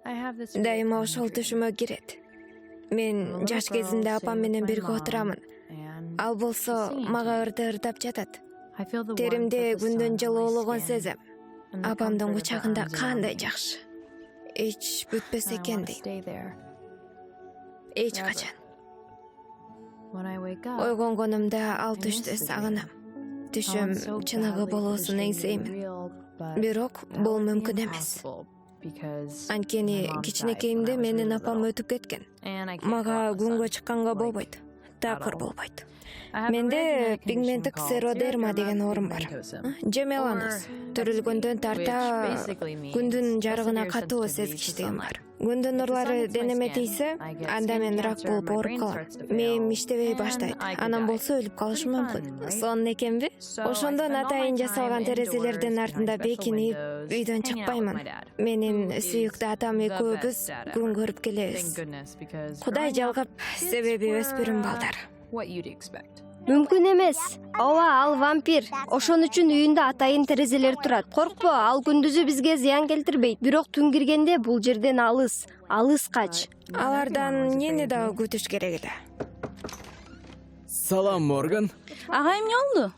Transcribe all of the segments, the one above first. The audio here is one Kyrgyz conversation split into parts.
Дайыма ошол түшүмө кирет. Мен жаш кезимде апам менен бирге отурамын. Ал болсо мага ырдап жатат. Теримде күндөн жыл оологон сезем. Апамдын кучагында кандай жакшы. Эч бүтпөс экен дейм. Эч качан. Ойгонгонумда ал түштү сагынам. Түшүм чыныгы болуусун эңсеймин. Бирок бул мүмкүн эмес. Анткени кичинекейимде менин апам өтүп кеткен. Мага күнгө чыкканга болбойт. Такыр болбойт. Менде пигменттик серодерма деген оорум бар. Жемеланоз. Төрөлгөндөн тарта күндүн жарыгына катуу сезгичтигим бар. Күндүн нурлары денеме тийсе, анда мен рак болуп ооруп калам. Мээм иштебей баштайт. Анан болсо өлүп калышым мүмкүн. Сонун экенби? Ошондон атайын жасалган терезелердин артында бекинип, үйдөн чыкпаймын. Менин сүйүктүү атам экөөбүз күн көрүп келебиз. Кудай жалгап, себеби өспүрүм балдар. Мүмкүн эмес. Ооба, ал вампир. Ошон үчүн үйүндө атайын терезелер турат. Коркпо, ал күндүзү бизге зыян келтирбейт. Бирок түн киргенде бул жерден алыс кач. Алардан эмнени дагы күтүш керек эле? Салам, Морган. Ага, эмне болду?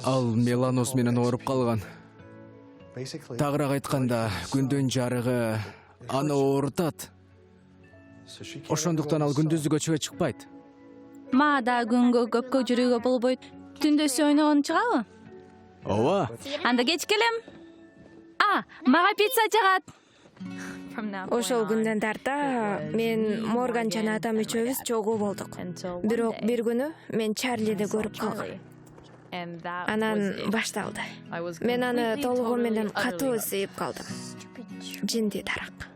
Ал меланоз менен ооруп калган. Тагыраак айтканда, күндүн жарыгы аны оорутат. Ошондуктан ал күндүзү көчөгө чыкпайт. Мага да күнгө көпкө жүрүүгө болбойт. Түндөсү ойногон чыгабы? Ооба. Анда кеч келем. Мага пицца жагат. Ошол күндөн тарта мен Морган жана атам үчөөбүз чогуу болдук. Бирок бир күнү мен Чарлиди көрүп калгам. Анан башталды. Мен аны толугу менен катуу сүйүп калдым. Жинди дарак.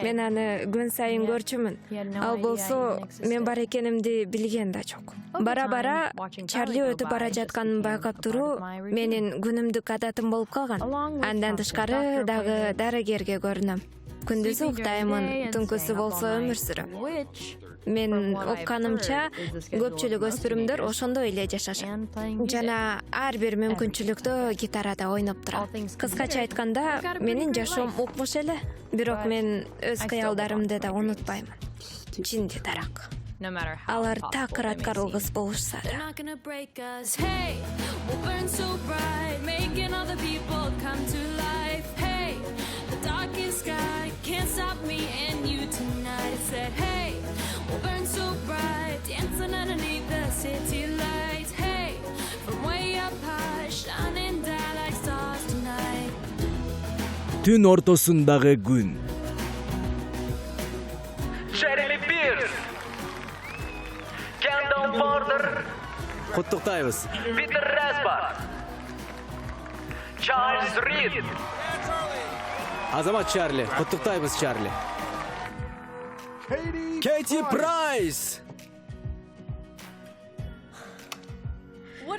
Мен аны күн сайын көрчүмүн. Ал болсо мен бар экенимди билген да жок. Бара-бара Чарли өтүп бара жатканын байкап туруу менин күнүмдүк адатым болуп калган. Андан тышкары дагы дарыгерге көрүнөм. Күндүзү уктаймын, түнкүсү болсо өмүр сүрөм. Мен укканымча көпчүлүк өспүрүмдөр ошондой эле жашашат. Жана ар бир мүмкүнчүлүктө гитарада ойноп турат. Кыскача айтканда, менин жашоом укмуш эле. Бирок мен өз кыялдарымды да унутпаймын. Жинди дарак. Алар такыр аткарыл кыз болушса да. Түн ортосундагы күн. Jeremy Pierce, Kendall Border, Куттуктайбыз. Peter Rasbach, Charles Reed, Азамат Чарли. Куттуктайбыз, Чарли. Кейти Прайс.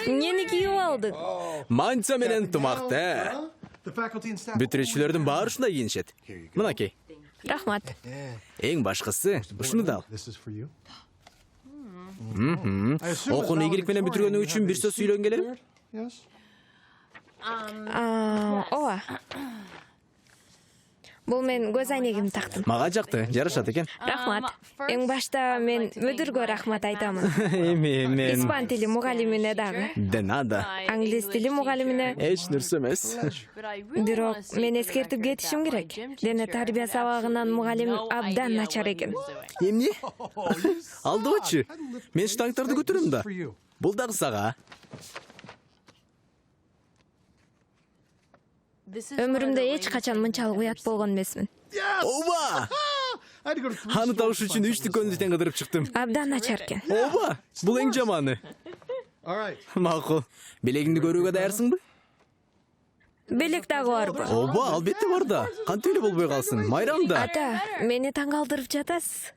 Эмнени кийип алдың? Манча менен тумакты. Бүтүрүүчүлөрдүн баары ушундай кийинишет. Мынакей. Рахмат. Эң башкысы ушуну да ал. Окууну ийгилик менен бүтүргөнүң үчүн бир сөз сүйлөнгөн элем. Ооба. Бул мен көз айнегимди тактым. Мага жакты, жарашат экен. Рахмат. Эң башта мен мүдүргө рахмат айтамын. Эми мен Испан тили мугалимине дагы. де нада. Англис тили мугалимине. Эч нерсе эмес. Бирок мен эскертип кетишим керек. Дене тарбия сабагынан мугалим абдан начар экен. Эмне? Алдыбачы. Мен штангтарды көтөрөм да. Бул дагы сага. Өмүрүмдө эч качан мынчалык уят болгон эмесмин. Ооба! Аны табыш үчүн 3 дүкөндү тең кыдырып чыктым. Абдан начар экен. Ооба! Бул эң жаманы. Макул. Белегиңди көрүүгө даярсыңбы? Белек дагы барбы? Ооба, албетте бар да. Кантип эле болбой калсын? Майрам да. Ата, мени таң калтырып жатасыз.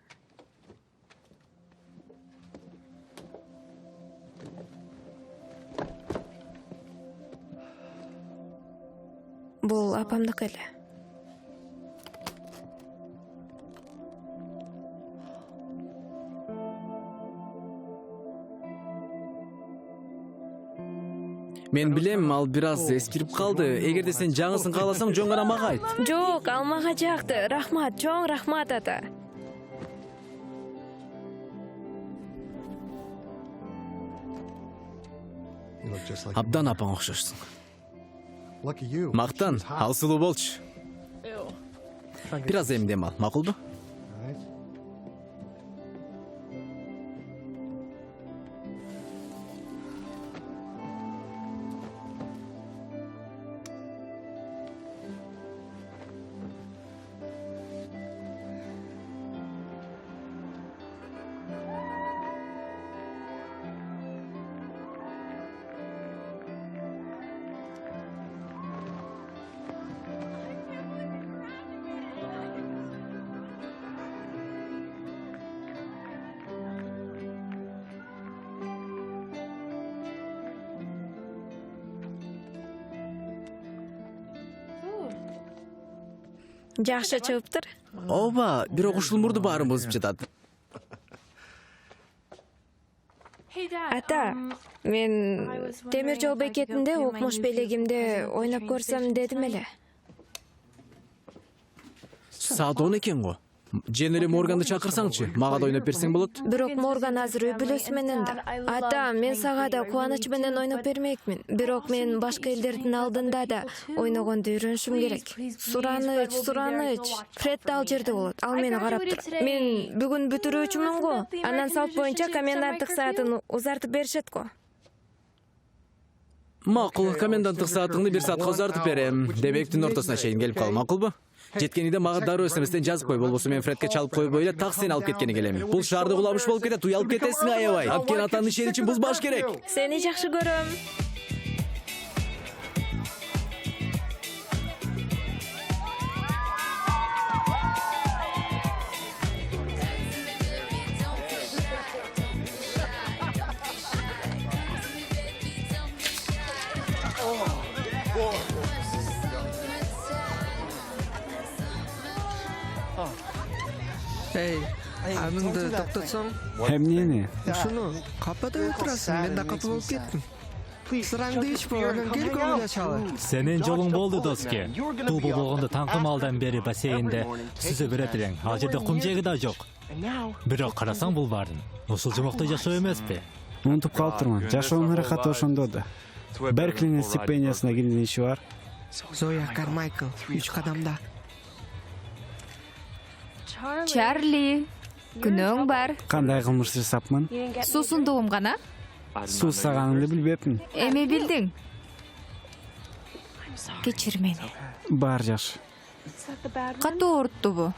Бул апамдыкы эле. Мен билем, ал бир аз эскирип калды. Эгерде сен жаңысын кааласаң, жөн гана мага айт. Жок, ал мага жакты. Рахмат, чоң рахмат ата. Абдан апаң окшошсуң. Мактан, ал сулуу болчу. Бир аз эми дем ал, макулбу? Жакшы чыгыптыр. Ооба, бирок ушул мурду баарын бузуп жатат. Ата, мен темир жол бекетинде укмуш белегимде ойноп көрсөм дедим эле. Саат 10 экен го. Жен эле Морганды чакырсаңчы, мага да ойноп берсең болот. Бирок Морган азыр үй бүлөсү менен да. Ата, мен сага да кубаныч менен ойноп бермекмин. Бирок мен башка элдердин алдында да ойногонду үйрөнүшүм керек. Сураныч. Фред да ал жерде болот. Ал мени карап турат. Мен бүгүн бүтүрүүчүмүн го. Анан салт боюнча коменданттык саатын узартып беришет го. Макул, коменданттык саатыңды 1 саатка узартып берем. Демек түн ортосуна чейин келип кал, макулбу? Жеткенде мага дароо эсеместен жазып кой, болбосо мен Фредке чалып койбой эле так сени алып кеткени келем. Бул шаарды куламыш болуп кетет, уялып кетесиң аябай. Анткени атанын ишеничин бузбаш керек. Сени жакшы көрөм. Эй, аныңды токтотсоң, Эмнени? ушуну капада отурасың, мен да капа болуп кеттим. Сыраңды ичпе, анан кел көңүлачалы. Сенин жолуң болду, доске. Бул болгондо таңкы малдан бери бассейнде сүзө берет элең. Ал жерде кум жеги да жок. Бирок карасаң бул баардын. Ушул жумакта жашоо эмеспи? Унутуп калыптырмын. Жашоонун ырахаты ошондо да. Берклинин стипендиясына кирген иши бар. Зоя Кармайкл, 3 кадамда. Чарли, күнөөң бар. Кандай кылмыш жасапмын? Суусундугум гана. Суусаганымды билбепмин. Эми билдиң. Кечир мени. Бар жакшы. Катуу оорутту бу.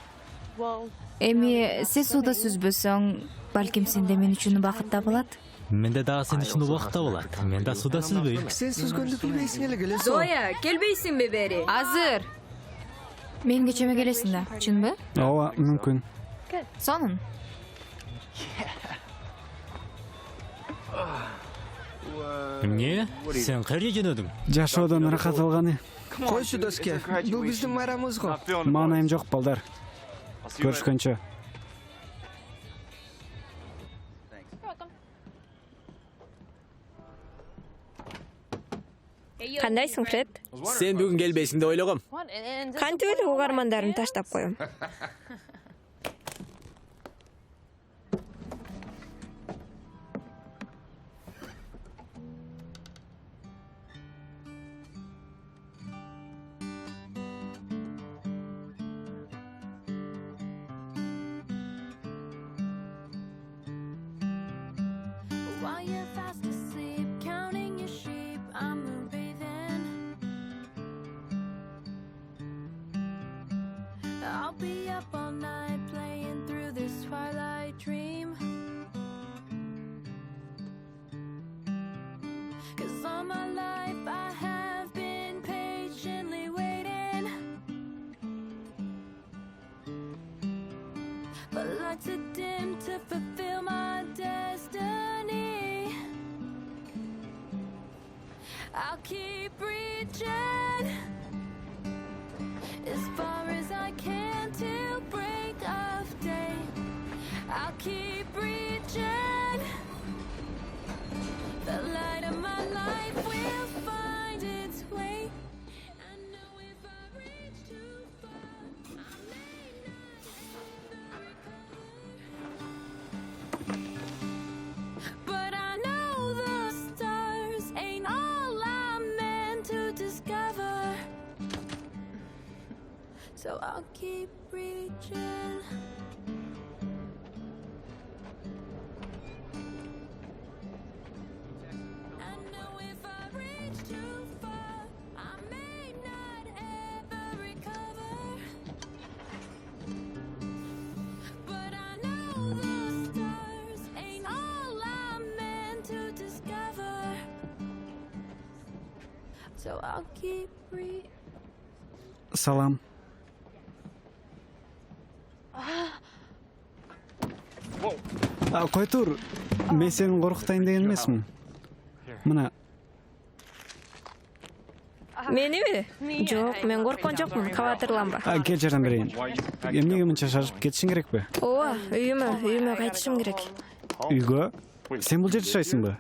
Эми сен сууда сүзбөсөң, балким сенде мен үчүн убакыт табылат. Менде дагы сен үчүн убакыт табылат. Мен да сууда сүзбөйм. Сен сүзгөндү билбейсиң эле келесиң. Зоя, келбейсиңби бери? Азыр. Мен кечеме келесиң да, чынбы? Ооба, мүмкүн. Сонун. Эмне? Сен кайерге жөнөдүң? Жашоодон ырахат алганы. Койчу доске, бул биздин майрамыбыз го. Маанайым жок, балдар. Көрүшкөнчө. Кандайсың, Фред? Сен бүгүн келбейсиң деп ойлогом. Кантип эле угармандарымды таштап коем? While you're fast asleep, counting your sheep, I'm moonbathing. I'll be up all night playing through this twilight dream. 'Cause all my life I have been patiently waiting. But lights are dim to fulfill my destiny. I'll keep reaching as far as I can till break of day. I'll keep reaching. The light of my life will find I'll keep reaching. I know if I reach too far, I may not ever recover. But I know the stars ain't all I'm meant to discover. So I'll keep reaching. Салам. Кой тур. Мен сени коркутайын деген эмесмин. Мына Меними? Жок, мен корккон жокмун, кабатырланба. кел жардам берейин. Эмнеге мынча шашып кетишиң керекпи? Ооба, үйүмө кайтышым керек. Үйгө? Сен бул жерде жашайсыңбы?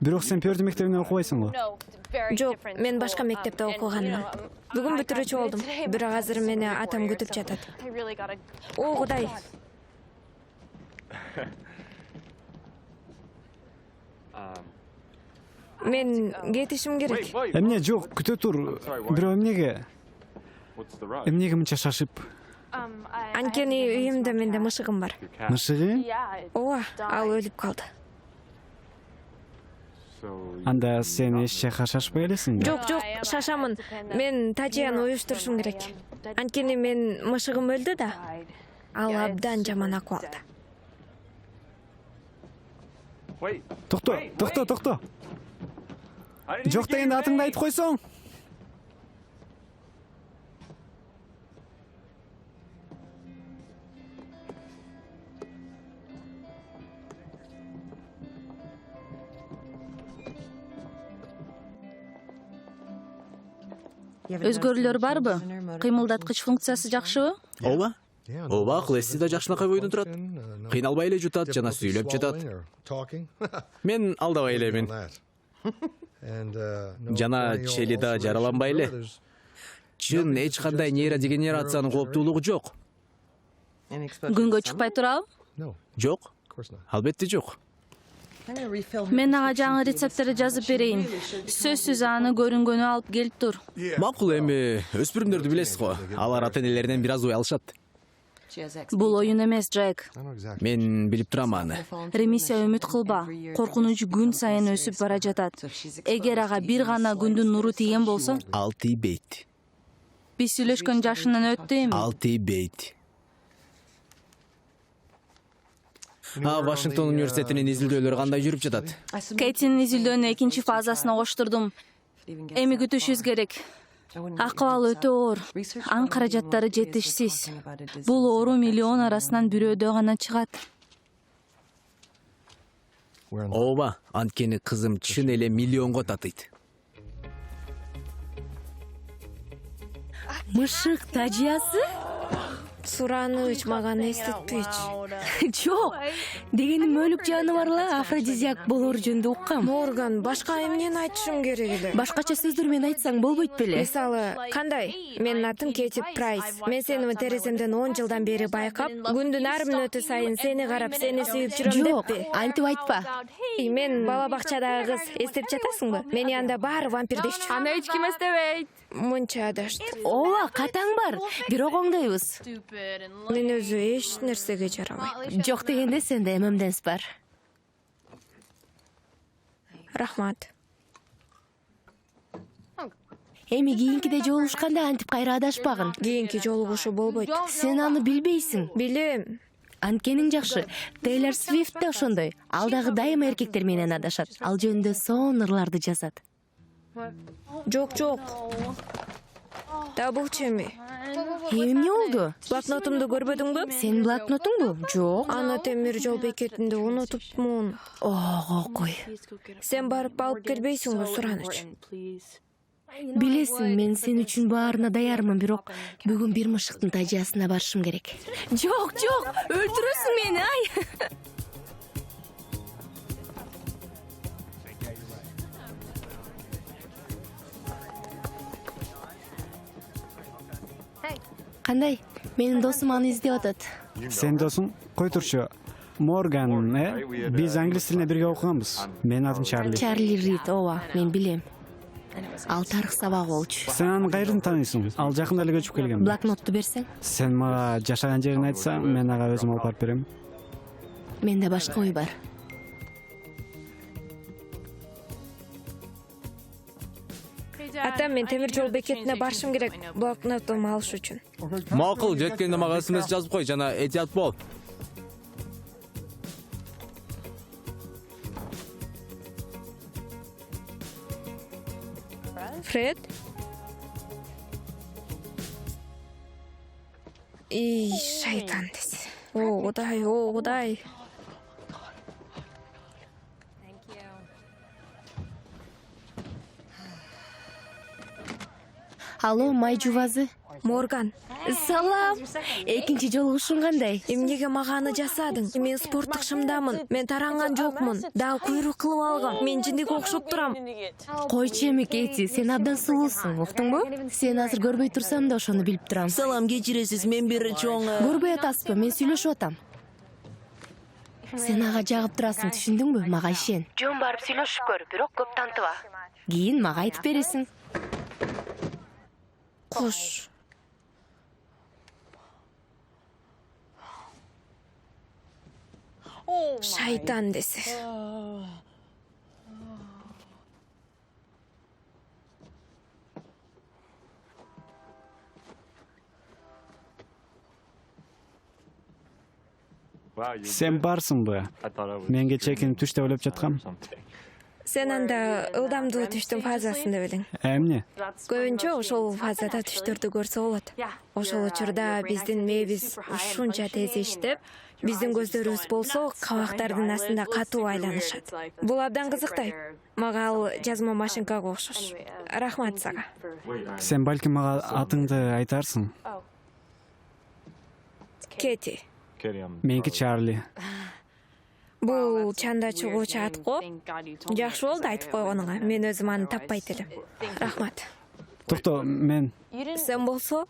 Бирок сен Пёрдү мектебинде окубайсыңбы? Жок, мен башка мектепте окуганмын. Бүгүн бүтүрүүчү болдум, бирок азыр мени атам күтүп жатат. О, Кудай. Мен кетишим керек. Эмне жок, күтө тур. Бирок эмнеге? Эмнеге мынча шашып? Анткени үйүмдө менде мышыгым бар. Мышыгы? Ооба, ал өлүп калды. Анда сен эч жака шашпай элесиңби? Жок, шашамын. Мен тажыяны уюштурушум керек. Анткени мен мышыгым өлдү да. Ал абдан жаман акыбалда. Токто. Жок дегенде атыңды айтып койсоң. Өзгөрүүлөр барбы? Кыймылдаткыч функциясы жакшыбы? Ооба, акыл эси да жакшынакай бойдон турат. Кыйналбай эле жутат жана сүйлөп жатат. Мен алдабай элемин. Жана чели да жараланбай эле. Чын эч кандай нейродегенерациянын кооптуулугу жок. Күнгө чыкпай турабы? Жок. Албетте жок. Мен ага жаңы рецепттерди жазып берейин. Сөзсүз аны көрүнгөнү алып келип тур. Макул, эми өспүрүмдөрдү билесиз го. Алар ата энелеринен бир аз ой алышат. Бул оюн эмес, Джек. Мен билип турам аны. Ремиссия үмүт кылба. Коркунуч күн сайын өсүп бара жатат. Эгер ага бир гана күндүн нуру тийген болсо, Ал тийбейт. биз сүйлөшкөн жашынан өттү эми. Ал тийбейт. Вашингтон университетинин изилдөөлөрү кандай жүрүп жатат? Кейтинин изилдөөнүн экинчи фазасына коштурдум. Эми күтүшүбүз керек. Акыбалы өтө оор. Ан каражаттары жетишсиз. Бул оору миллион арасынан бирөөдө гана чыгат. Ооба, анткени кызым чын эле миллионго татыйт. Мышык тажыясы? Сураныч мага эстетпейчи. Жок. Дегеним өлүк жаныбарлар афродизиак болор жөнүндө уккам. Морган, башка эмнени айтышым керек эле? Башкача сөздөр менен айтсаң болбойт беле? Мисалы, кандай? Менин атым Кейти Прайс. Мен сени тереземден 10 жылдан бери байкап, күндүн ар мүнөтү сайын сени карап, сени сүйүп жүрөм деппи? Антип айтпа. Мен бала бакчадагы кыз, эстеп жатасыңбы? Мени анда баары вампир дешчү. Аны эч ким эстебейт. Мынча адашты. Ооба, катаң бар. Бирок оңдойбуз. Мен өзү эч нерсеге жарабайм. Жок дегенде сенде эмемденс бар. Рахмат. Эми кийинкиде жолугушканда антип кайра адашпагын. Кийинки жолугушуу болбойт. Сен аны билбейсиң. Билем. Анткениң жакшы. Тейлор Свифт да ошондой. Ал дагы дайыма эркектер менен адашат. Ал жөнүндө сонун ырларды жазат. Жок. Табылчу эми. Эмне болду? Блокнотумду көрбөдүңбү? Сенин блокнотуңбу? Жок. Аны темир жол бекетинде унутупмун. Ого, кой. Сен барып алып келбейсиңби, Сураныч? Билесиң, мен сен үчүн баарына даярмын, бирок бүгүн бир мышыктын тажыясына барышым керек. Жок, өлтүрөсүң мени, ай. Кандай? Менин досум аны издеп атат. Сен досуң? Кой турчу. Морган, биз англис тилине бирге окуганбыз. Менин атым Чарли. Чарли Рид, ооба, мен билем. Ал тарых сабагы болчу. Сен аны кайерден тааныйсың? Ал жакында эле көчүп келген. Блокнотту берсең? Сен мага жашаган жерин айтсаң, мен ага өзүм алып барып берем. Менде башка ой бар. Ата, мен темир жол бекетине барышым керек блокнотумду алыш үчүн. Макул, жеткенде мага СМС жазып кой жана этият бол. Фред? И шайтан десе. О, Кудай. Алло, май жубазы. Морган, Салам. Экинчи жолугушуң кандай? эмнеге мага аны жасадың? Мен спорттук шымдамын. Мен таранган жокмун. Дагы куйрук кылып алгам. Мен жиндиге окшоп турам. Койчу эми Кейти, сен абдан сулуусуң, уктуңбу? Сени азыр көрбөй турсам да ошону билип турам. Салам, кечиресиз, мен бир чоң... Көрбөй атасызбы, мен сүйлөшүп атам. Сен ага жагып турасың, түшүндүңбү? Мага ишен. Жөн барып сүйлөшүп көр, бирок көп тантыба. Кийин мага айтып бересиң. Кош. Шайтан десе. Сен барсыңбы? Мен кечээкин түштө ойлоп жаткам. Сен анда ылдамдуу түштүн фазасында белең. Эмне? Көбүнчө ошол фазада түштөрдү көрсө болот. Ошол учурда биздин мээбиз ушунча тез иштеп, биздин көздөрүбүз болсо кабактардын астында катуу айланышат. Бул абдан кызыктайт. Мага ал жазма машинкага окшош. Рахмат сага. Сен балким мага атыңды айтарсың. Кети. Меники Чарли. Бул чанда чыгуучу ат го. Жакшы болду айтып койгонуңа. Мен өзүм аны таппайт элем. Рахмат. Токто, мен... Сен болсо?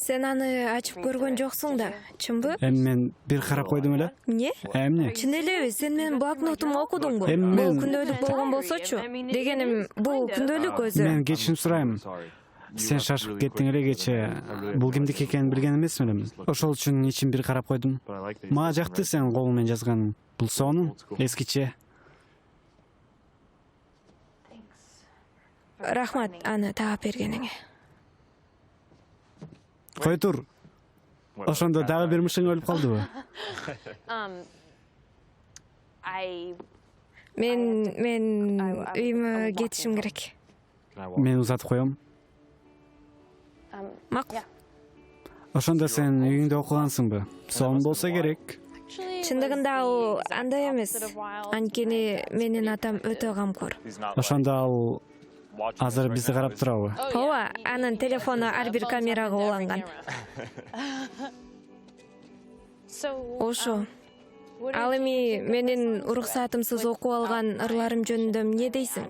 Сен аны ачып көргөн жоксуң да, чынбы? Эми мен бир карап койдум эле. Эмне? Эмне? Чын элеби? Сен менин блокнотумду окудуңбу? Эми мен... Бул күндөлүк болгон болсочу? Дегеним, бул күндөлүк өзү. Мен кечирим сурайм. Сен шашып кеттиң эле кечээ. Бул кимдики экенин билген эмесмин элем. Ошол үчүн ичин бир карап койдум. Мага жакты сен кол менен жазганың. Бул сонун, эскиче. Рахмат аны таап бергениңе. Кой тур. Ошондо дагы бир мышың өлүп калдыбы? Мен үйүмө кетишим керек. Мен узатып коем. Макул. Ошондо сен үйүңдө окугансыңбы? Сонун болсо керек. Чындыгында ал андай эмес. Анткени менин атам өтө камкор. Ошондо ал азыр бизди карап турабы? Ооба, анын телефону ар бир камерага уланган. Ошо. Ал эми менин уруксатымсыз окуп алган ырларым жөнүндө эмне дейсиң?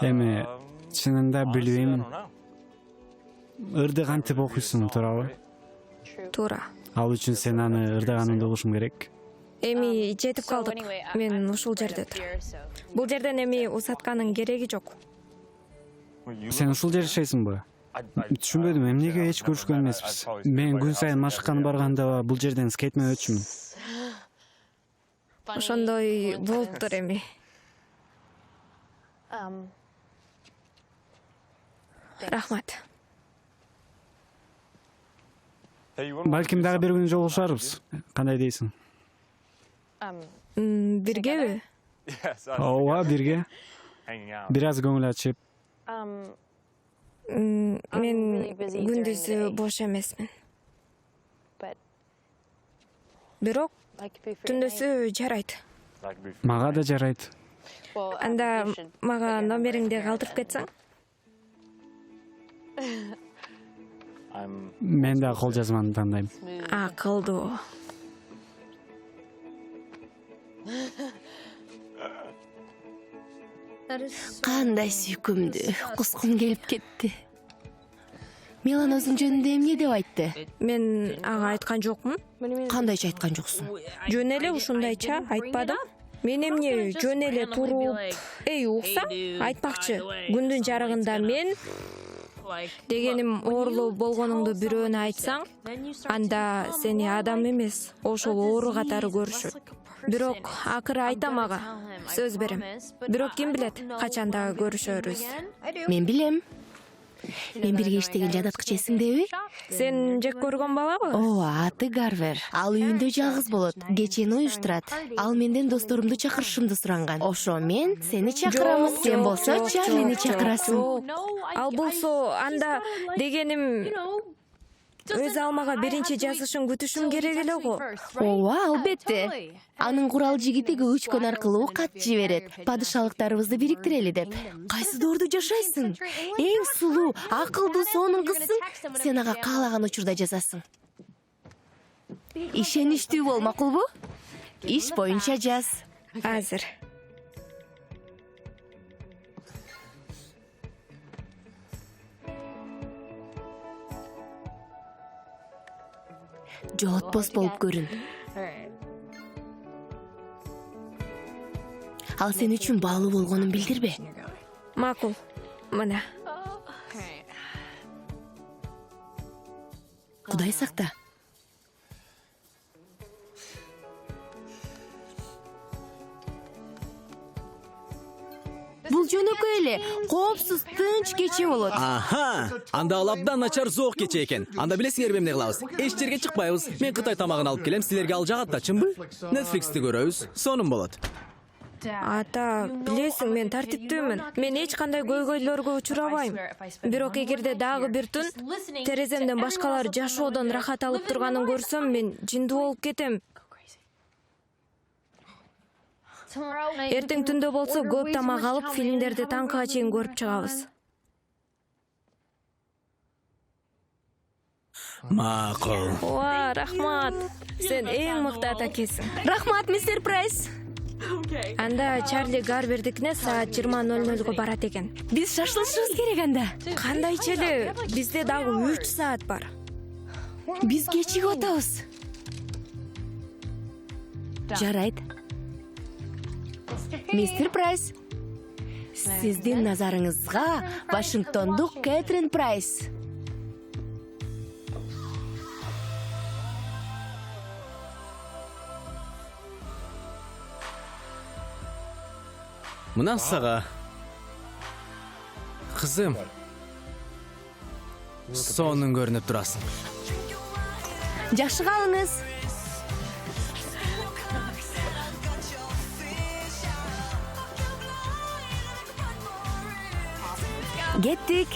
Эми чынында билбейм. Ырды кантип окуйсуң, туурабы? Туура. Ал үчүн сен аны ырдаганыңды угушуң керек. Эми жетип калдык. Мен ушул жерде турам. Бул жерден эми узатканын кереги жок. Сен ушул жерде жашайсыңбы? Түшүнбөдүм, эмнеге эч көрүшкөн эмеспиз? Мен күн сайын машыкканы барганда бул жерден скейтмен өтчүмүн. Ошондой болуптур эми. Рахмат. Балким дагы бир күн жолугушарбыз. Кандай дейсиң? Биргеби? Ооба, бирге. Бир аз көңүл ачып. Мен күндүзү бош эмесмин. Бирок түндөсү жарайт. Мага да жарайт. Анда мага номериңди калтырып кетсең? Мен да кол жазманы тандайм. Акылдуу. Кандай сүйкүмдүү, кускум келип кетти. Милан өзүң жөнүндө эмне деп айтты? Мен ага айткан жокмун. Кандайча айткан жоксуң? Жөн эле ушундайча айтпадым. Мен эмне жөн эле туруп, эй укса, айтпакчы. Күндүн жарыгында мен дегеним оорулуу болгонуңду бирөөнө айтсаң, анда сени адам эмес, ошол оору катары көрүшөт. Бирок акыры айтам ага, сөз берем. Бирок ким билет, качан дагы көрүшөрүз. Мен билем. Мен бирге иштеген жадаткычы эсиңдеби? Сен жек көргөн балабы? Ооба, аты Гарвер. Ал үйүндө жалгыз болот, кечени уюштурат. Ал менден досторумду чакырышымды суранган. Ошо мен сени чакырам, сен болсо Чарлини чакырасың. Ал болсо анда дегеним өз алмага биринчи жазышын күтүшүм керек эле го. Ооба, албетте. Анын курал жигити көчкөн аркылуу кат жиберет. Падышалыктарыбызды бириктирели деп. Кайсы доордо жашайсың? Эң сулуу, акылдуу сонун кызсың. Сен ага каалаган учурда жазасың. Ишеничтүү бол, макулбу? Иш боюнча жаз. Азыр. Жолотпос болуп көрүн. Ал сен үчүн баалуу болгонун билдирбе. Макул. Мына. Кудай сакта. Бул жөнөкөй эле, коопсуз, тынч кече болот. Аха, анда ал абдан начар зоок кече экен. Анда билесиңерби эмне кылабыз? Эч жерге чыкпайбыз. Мен Кытай тамагын алып келем, силерге ал жагат да, чынбы? Netflix'ти көрөбүз, сонун болот. Ата, билесиң, мен тартиптүүмүн. Мен эч кандай көйгөйлөргө учурабайм. Бирок эгерде дагы бир түн тереземден башкалар жашоодон рахат алып турганын көрсөм, мен жиндүү болуп кетем. Эртең түндө болсо көп тамак алып, фильмдерди таңкыга чейин көрүп чыгабыз. Макул. Ооа, рахмат. Сен эң мыкты атакесиң. Рахмат, мистер Прайс. Анда Чарли Гарвердикине саат 20:00 барат экен. Биз шашлышыбыз керек анда. Кандайча эле, бизде дагы 3 саат бар. Биз кечигип атабыз. Жарайт. Мистер Прайс, сиздин назарыңызга Вашингтондук Кэтрин Прайс. Мына сага. Кызым. Сонун көрүнүп турасың. Жакшы калыңыз. Кеттик.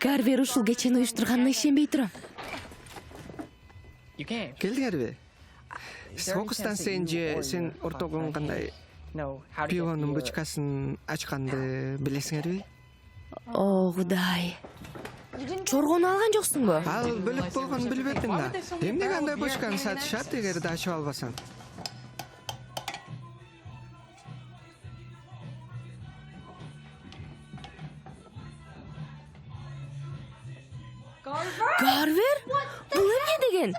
Гарвер ушул кечени уюштурганына ишенбей турам. Келдиңерби? Сокустан сен же сен ортогон кандай пивонун бочкасын ачканды билесиңерби? О, Кудай. Чоргону алган жоксуңбу? Ал бөлөк болгонун билбедим да. Эмне кандай бочканы сатышат эгерде ачып албасаң? Гарвер? Бул эмне деген?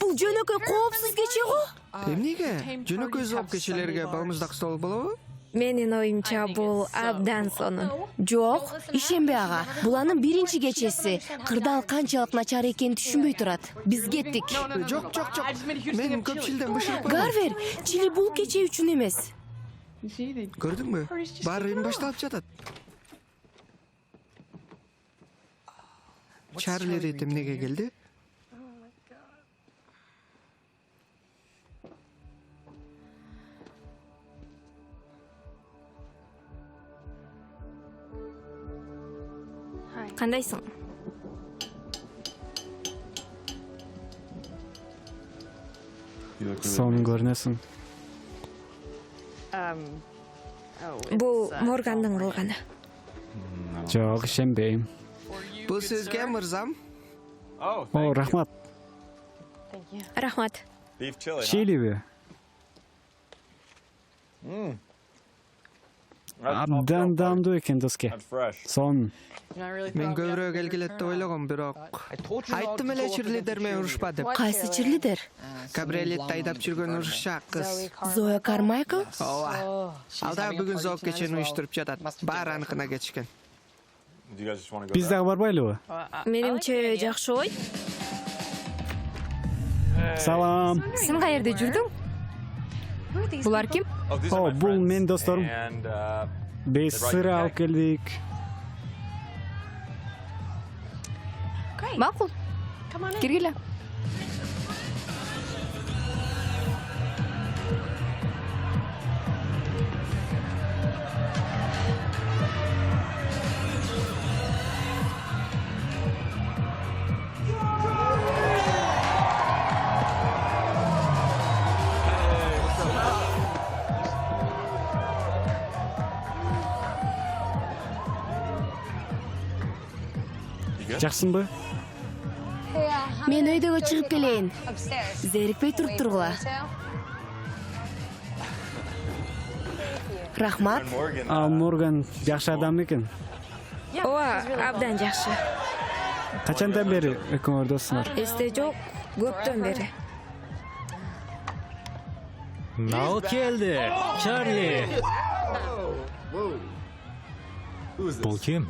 Бул жөнөкөй коопсуз кече го. Эмнеге? Жөнөкөй зоок кечелерге балмуздак стол болобу? Менин оюмча бул абдан сонун. Жок, ишенбе ага. Бул анын биринчи кечеси. Кырдаал канчалык начар экенин түшүнбөй турат. Биз кеттик. Жок. Мен көпчүлдөн бышырып койдум. Гарвер, Чили бул кече үчүн эмес. Көрдүңбү? Баары эми башталып жатат. Чарли Рид эмнеге келди? Кандайсың? Сонун көрүнөсүң. Бул Моргандын кылганы. Жок, ишенбейм. Бул сизге, мырзам. О, рахмат. Рахмат. Чилиби? Абдан даамдуу экен доске. Сон Мен көбүрөөк келгилет деп ойлогом, бирок айттым эле чирлидер менен урушпа деп. Кайсы чирлидер? Кабриолетти айдап жүргөн урушак кыз. Зоя Кармайкл? Ооба. Ал дагы бүгүн зоок кечени уюштуруп жатат. Баары аныкына кетишкен. биз дагы барбайлыбы? Менимче жакшы ой. Салам. Сен каерде жүрдүң? Булар ким? О, бул мен досторум. Биз сыр алып келдик. Макул. Киргиле. Жакшысыңбы? Мен өйдөгө чыгып келейин. Зерикпей туруп тургула. Рахмат. Морган жакшы адам экен. Ооба, абдан жакшы. Качандан бери экөөңөр доссуңар? Эсте жок, көптөн бери. Нал келди. Чарли. Бул ким?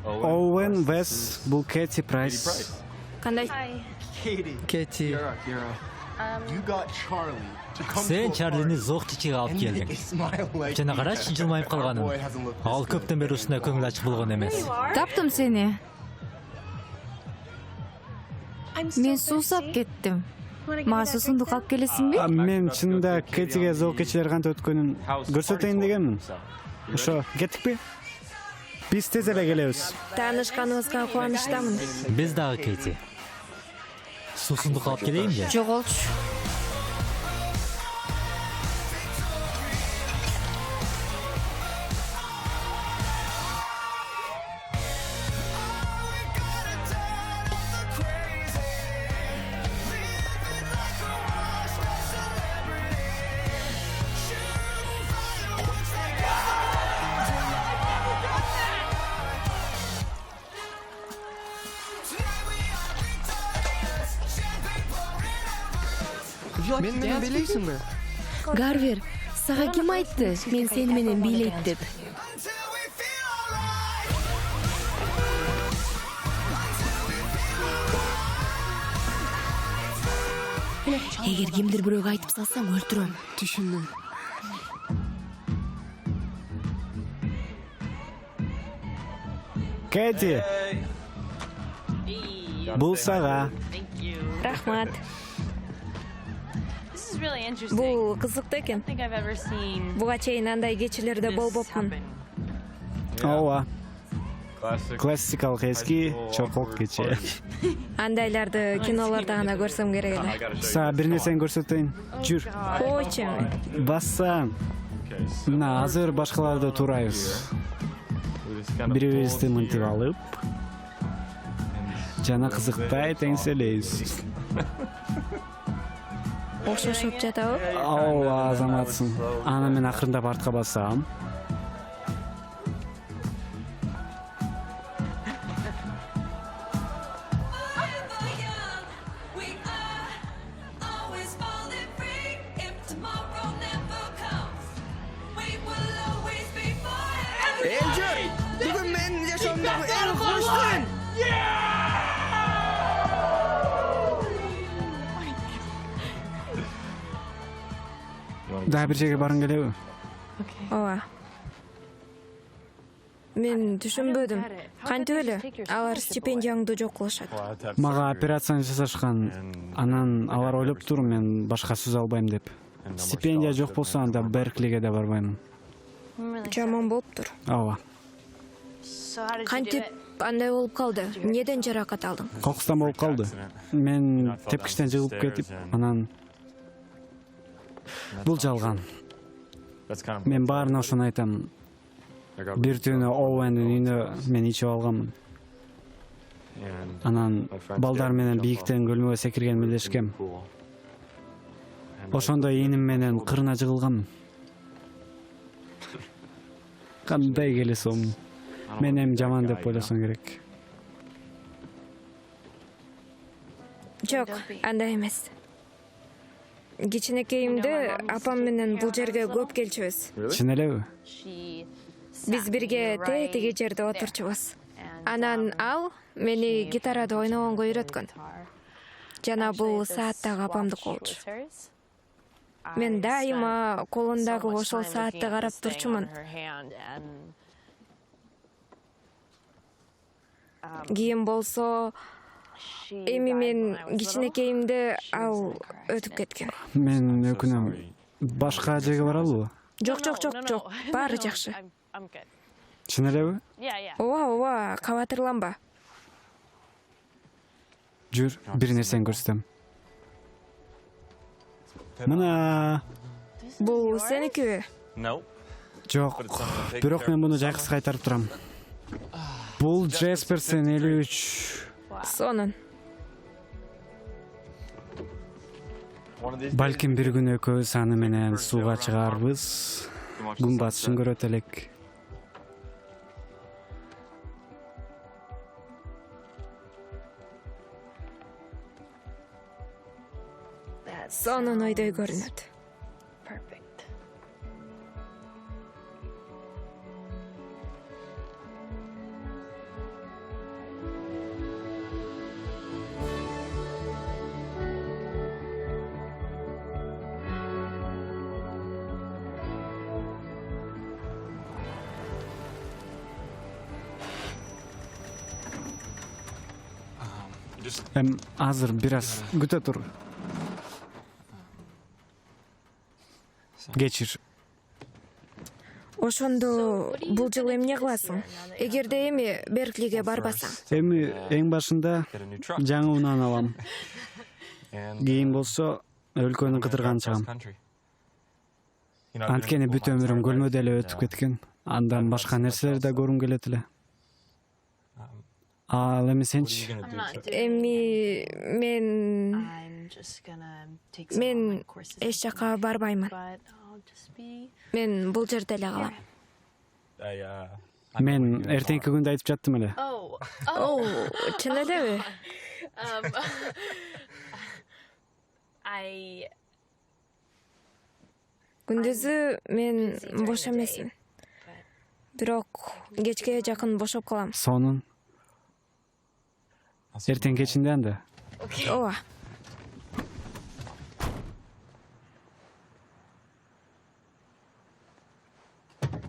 Оуэн Вес, бул Кэти Прайс. Кандай? Кети. Сен Чарлини зок чичиге алып келдиң. Жана карачы жылмайып калганын. Ал көптөн бери ушундай көңүл ачык болгон эмес. Таптым сени. Мен суусап кеттим. Мага суусундук алып келесиңби? Мен чынында Кэтиге зоок кечелер кантип өткөнүн көрсөтөйүн дегенмин. Ошо, кеттикпи? Биз тез эле келебиз. Таанышканыбызга кубанычтамын. Биз дагы Кэти. Суусундук алып келейинби? Жоголчу. Мен менен бийлейсиңби? Гарвер, сага ким айтты? Мен сени менен бийлейт деп. Эгер кимдир бирөөгө айтып салсаң, өлтүрөм. Түшүндүм. Кэти. Бул сага. Рахмат. Бул кызыктуу экен. Буга чейин андай кечелерде болбопмун. Ооба. Классикалык эски чоколок кече. Андайларды кинолордо гана көрсөм керек эле. Сага бир нерсени көрсөтөйүн. Жүр. Койчу. Бассам. Мына азыр башкаларды турайбыз. Бирибизди мынтип алып, жана кызыктай теңселейбиз. Окшошуп жатабы? Ооба, азаматсың. Анан мен акырындап артка басам. Элжир, бүгүн мен жашоомдогу эң кубанычтуу. Дагы бир жерге баргың келеби? Ооба. Мен түшүнбөдүм. Кантип эле алар стипендияңды жок кылышат? Мага операцияны жасашкан. Анан алар ойлоп тур, мен башка сөз албайм деп. Стипендия жок болсо анда Берклиге да барбаймын. Жаман болуптур. Ооба. Кантип андай болуп калды? Эмнеден жаракат алдың? Кокустан болуп калды. Мен тепкичтен жыгылып кетип, анан бул жалган. Мен баарына ошону айтам. Бир түнү Оуэндин үйүнө мен ичип алганмын. Анан балдар менен бийиктен көлмөгө секирген мелдешкем. Ошондо ийним менен кырына жыгылганмын. Кандай келесиң? Мен эми жаман деп ойлосоң керек. Жок, андай эмес. Кичинекейимде апам менен бул жерге көп келчүбүз. Чын элеби? Биз бирге тетиги жерде отурчубуз. Анан ал мени гитарада ойногонго үйрөткөн. Жана бул сааттагы апамдык болчу. Мен дайыма колундагы ошол саатты карап турчумун. Кийин болсо, эми мен кичинекейимде ал өтүп кеткен. Мен өкүнөм. Башка жерге баралыбы? Жок, баары жакшы. Чын элеби? Ооба, кабатырланба. Жүр, бир нерсени көрсөтөм. Мына. Бул сеникиби? Жок, бирок мен муну жайкысы кайтарып турам. Бул Джесперсен 53. Сонун. Балким бир күн экөөбүз аны менен сууга чыгарбыз. Күн батышын көрөт элек. Сонун ойдой көрүнөт. Азыр бир аз күтө тур. Кечир. Ошондо бул жыл эмне кыласың? Эгерде эми Берклиге барбасаң? Эми эң башында жаңы унааны алам. Кийин болсо өлкөнү кыдырган чыгам. Анткени бүт өмүрүм көлмөдө эле өтүп кеткен. Андан башка нерселер да көргүм келет эле. Ал эми сенчи? Эми мен эч жака барбаймын. Мен бул жерде эле калам. Мен эртеңки күндө айтып жаттым эле. Чын элеби? Күндүзү мен бош эмесмин. Бирок кечке жакын бошоп калам. Сонун. Эртең кечинде анда. Ооба.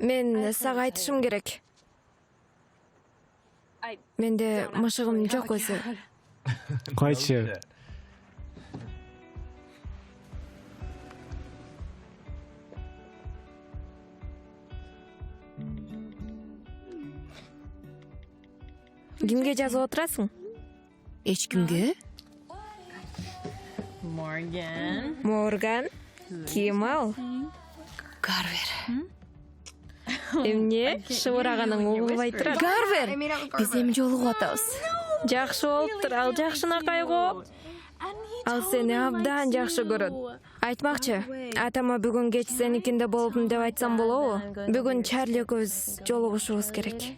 Мен сага айтышым керек. Менде мышыгым жок өзү. Койчу. Кимге жазып отурасың? Эч кимге? Морган. Ким ал? Гарвер. Эмне? Шыбыраганың угулбай турат. Гарвер! Биз эми жолугуп атабыз. Жакшы болуптур, ал жакшынакай го. Ал сени абдан жакшы көрөт. Айтмакчы, атама бүгүн кеч сеникинде болупмун деп айтсам болобу? Бүгүн Чарли экөөбүз жолугушубуз керек.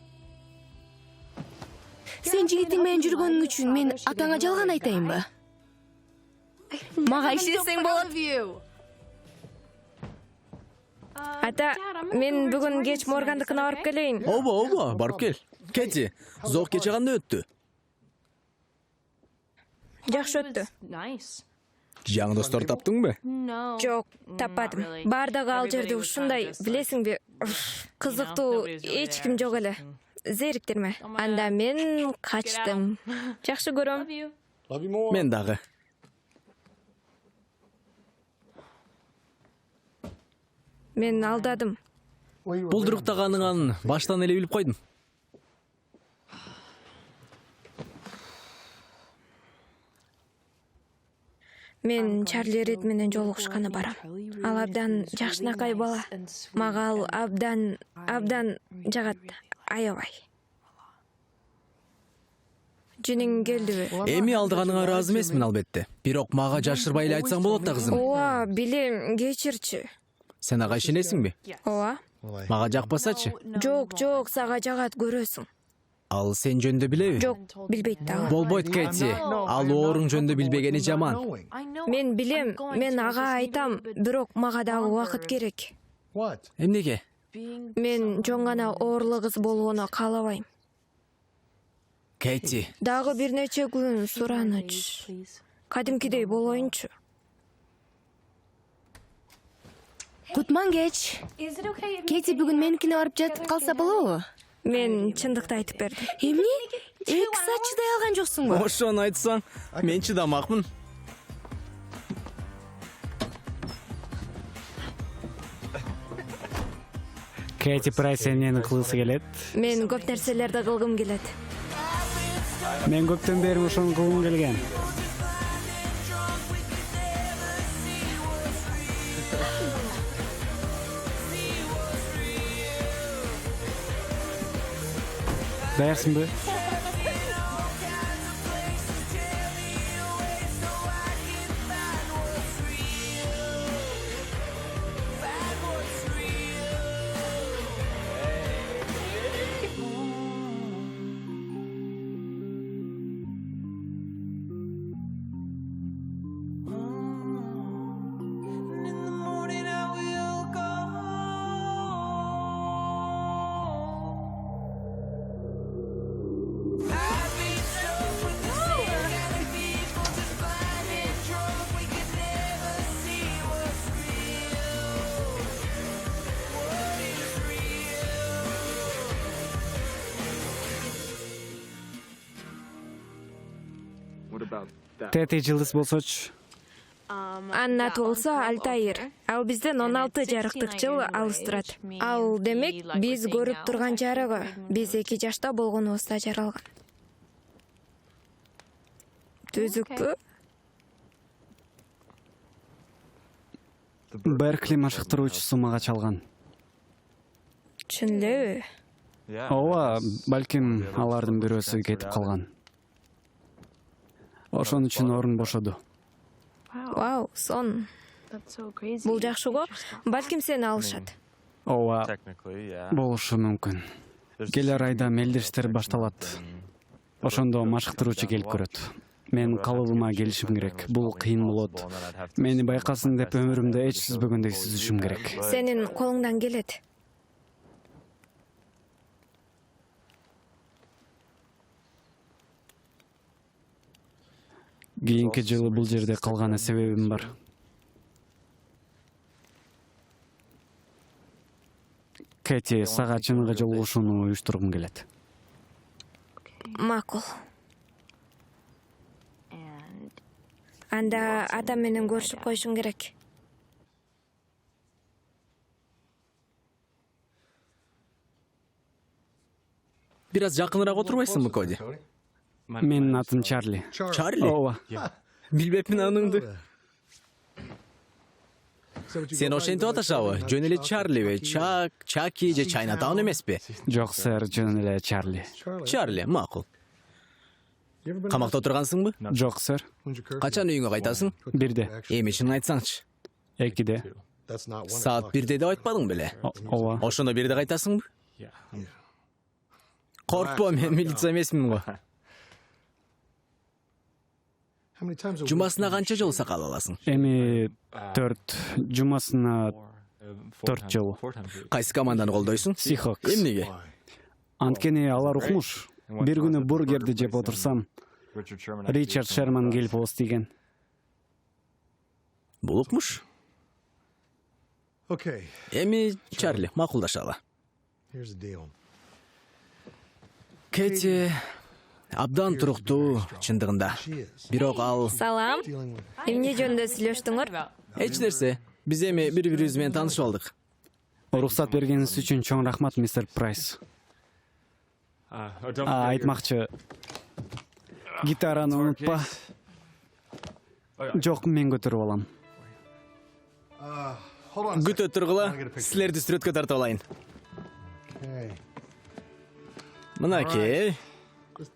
Сен жигитиң менен жүргөнүң үчүн мен атаңа жалган айтайынбы? Мага иштесең болот. Ата, мен бүгүн кеч Моргандыкына барып келейин. Ооба, барып кел. Кети, зок кече кандай өттү? Жакшы өттү. Жаңы достор таптыңбы? Жок, таппадым. Бардагы ал жерде ушундай, билесиңби, кызыктуу эч ким жок эле. Зериктирме. Анда мен качтым. Жакшы көрөм. Мен дагы. Мен алдадым. Булдуруктаганыңан баштан эле билип койдум. Мен Чарли Рид менен жолугушканы барам. Ал абдан жакшынакай бала. Мага ал абдан жагат. Аябай. Жөнүң келдиби? Эми алдыганыңа ыраазы эмесмин албетте. Бирок мага жашырбай эле айтсаң болот да, кызым. Ооба, билем, кечирчи. Сен ага ишенесиңби? Ооба. Мага жакпасачы? Жок, сага жагат, көрөсүң. Ал сен жөнүндө билеби? Жок, билбейт дагы. Болбойт, Кэти. Ал ооруң жөнүндө билбегени жаман. Мен билем, мен ага айтам, бирок мага дагы убакыт керек. Эмнеге? Мен жоң гана оорлуу кыз болгону каалабайм. Кэти, Дагы бир нече күн сураныч. Кадимкидей болоюнчу. Кутман кеч. Кэти бүгүн меникине барып жатып калса болобу? Мен чындыкты айтып бердим. Эмне? 2 саат чыдай алган жоксуңбу? ошону айтсаң, мен чыдамакмын. Кэти Прайс эмнени кылгысы келет? Мен көп нерселерди кылгым келет. Мен көптөн бери ошону кылгым келген. Даярсыңбы? Тети жылдыз болсочу. Анна болсо Альтаир. Ал бизден 16 жарыктык жыл алыс турат. Ал демек биз көрүп турган жарыгы биз 2 жашта болгонубузда жаралган. Түзүкпү? Беркли машыктыруучусу мага чалган. Чын элеби? Ооба, балким алардын бирөөсү кетип калган. Ошон үчүн орун бошоду. Вау, сон. Бул жакшы го. Балким сени алышат. Ооба, болушу мүмкүн. Келер айда мелдештер башталат. Ошондо машыктыруучу келип көрөт. Мен калыбыма келишим керек. Бул кыйын болот. Мени байкасын деп өмүрүмдө эч сүзбөгөндөй сүзүшүм керек. Сенин колуңдан келет. Кийинки жылы бул жерде калган себебим бар. Кэти, сага чыныгы жолугушууну уюштургум келет. Макул. Анда атам менен көрүшүп коюшуң керек. Бир аз жакыныраак отурбайсыңбы, Коди? Менин атым Чарли. Чарли? Ооба. Билбепмин аныңды. Сен ошентип аташабы? Жөн эле Чарлиби? Чаки же Чайнатаун эмеспи? Жок, сэр, жөн эле Чарли. Чарли, макул. Камакта отургансыңбы? Жок, сэр. Качан үйүңө кайтасың? 1-де. Эми чынын айтсаңчы. 2-де. Саат 1-де деп айтпадың беле? Ооба. Ошондо 1-де кайтасыңбы? Коркпо, мен милиция эмесмин го. Жумасына канча жолу сакал аласың? Эми 4, жумасына 4 жолу. Кайсы команданы колдойсуң? Seahawks. Эмнеге? Анткени алар укмуш. Бир күнү бургерди жеп отурсам, Ричард Шерман келип ооз тийген. Бул укмуш. Эми Чарли, макулдашалы. Кэти абдан туруктуу чындыгында. Бирок ал... Салам. Эмне жөнүндө сүйлөштүңөр? Эч нерсе. Биз эми бири-бирибиз менен таанышып алдык. Уруксат бергениңиз үчүн чоң рахмат, мистер Прайс. Айтмакчы, гитараны унутпа. Жок, мен көтөрүп алам. Күтө тургула, силерди сүрөткө тартып алайын. Мынакей.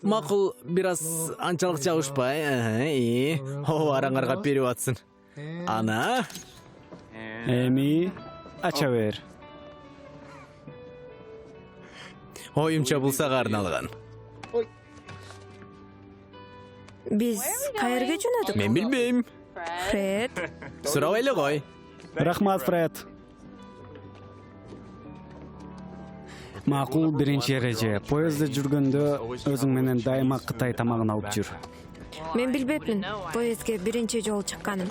Макул, бир аз анчалык жабышпай. Ооба, араңар карап берип атсын. Ана. Эми ача бер. Оюмча бул сага арналган. Биз каерге жөнөдүк? Мен билбейм. Фред, Сурабайлы кой. Рахмат, Фред. Макул, биринчи эреже. Поездда жүргөндө өзүң менен дайыма Кытай тамагын алып жүр. мен билбепмин. Поездге биринчи жолу чыкканым.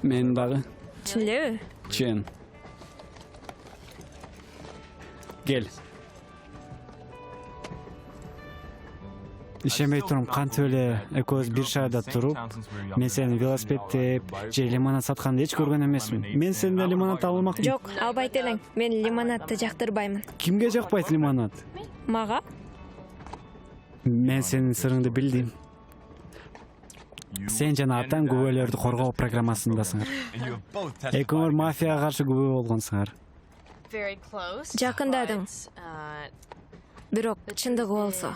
Мен дагы. Чын элеби? Чын. Кел. Ишенбей турум, кантип эле экөөбүз бир шаарда туруп, мен сени велосипедтеп же лимонад сатканды эч көргөн эмесмин. Мен сенден лимонад алмакмын. Жок, албайт элең. Мен лимонадты жактырбаймын. Кимге жакпайт лимонад? Мага? Мен сенин сырыңды билдим. Сен жана атаң күбөлөрдү коргоо программасындасыңар. Экөөңөр мафияга каршы күбө болгонсуңар. Жакындадың. Бирок чындыгы болсо.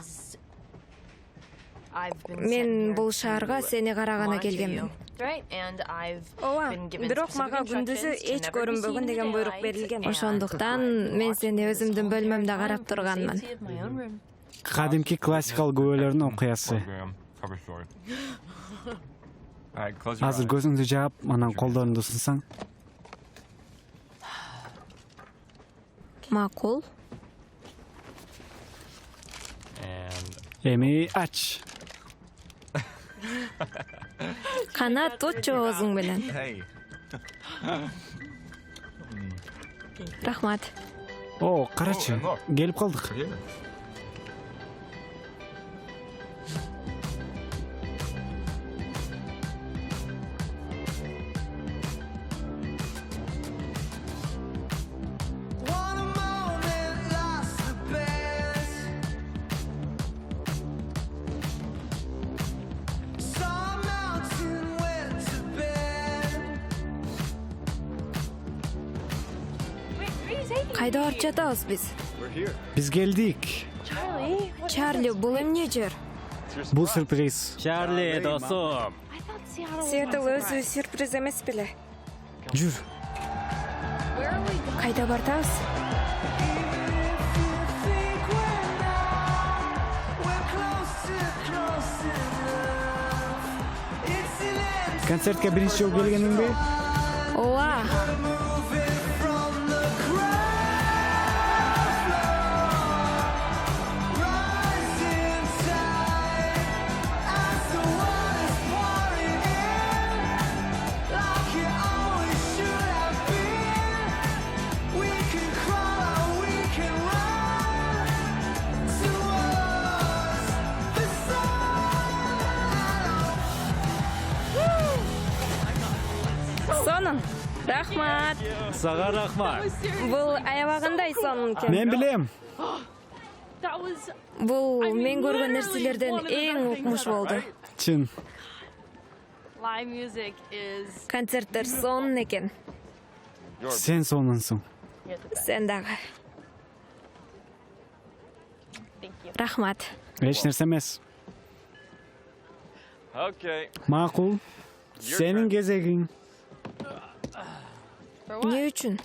Мен бул шаарга сени карагана келгенмин. Ооба, бирок мага күндүзү эч көрүнбөгөн деген буйрук берилген. Ошондуктан мен сени өзүмдүн бөлмөмдө карап турганмын. Кадимки классикалык күбөлөрдүн окуясы. Азыр көзүңдү жаап, анан колдоруңду сунсаң. Макул. Эми ач. Канат отчу оозуң менен. Рахмат. О, карачы, келип калдык. Кайда барып жатабыз биз? Биз келдик. Чарли, бул эмне жер? Бул сюрприз. Чарли, досум. Сиэтл өзү сюрприз эмес беле? Жүр. Кайда бартабыз? Концертке биринчи жолу келгениңби? Ооба. Сонун. Рахмат. Сага рахмат. Бул аябагандай сонун экен. Мен билем. Бул мен көргөн нерселерден эң укмуш болду. Чын. Концерттер сонун экен. Сен сонунсуң. Сен дагы. Рахмат. Эч нерсе эмес. Макул. Сенин кезегиң. Не үчүн?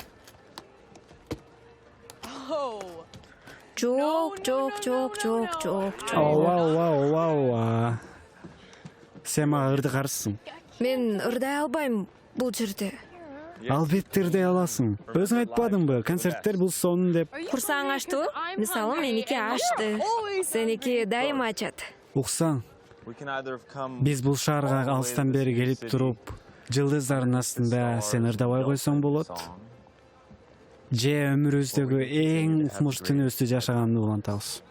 Жок. Ооба. Сен мага ырды каршысың. Мен ырдай албайм бул жерде. Албетте ырдай аласың. Өзүң айтпадыңбы? Концерттер бул сонун деп. Курсаң ачтыбы? Мисалы меники ачты. Сеники дайыма ачат. Уксаң. Биз бул шаарга алыстан бери келип туруп, жылдыздардын астында сен ырдабай койсоң болот. Же өмүрүбүздөгү эң укмуш түнүбүздү жашаганды улантабыз.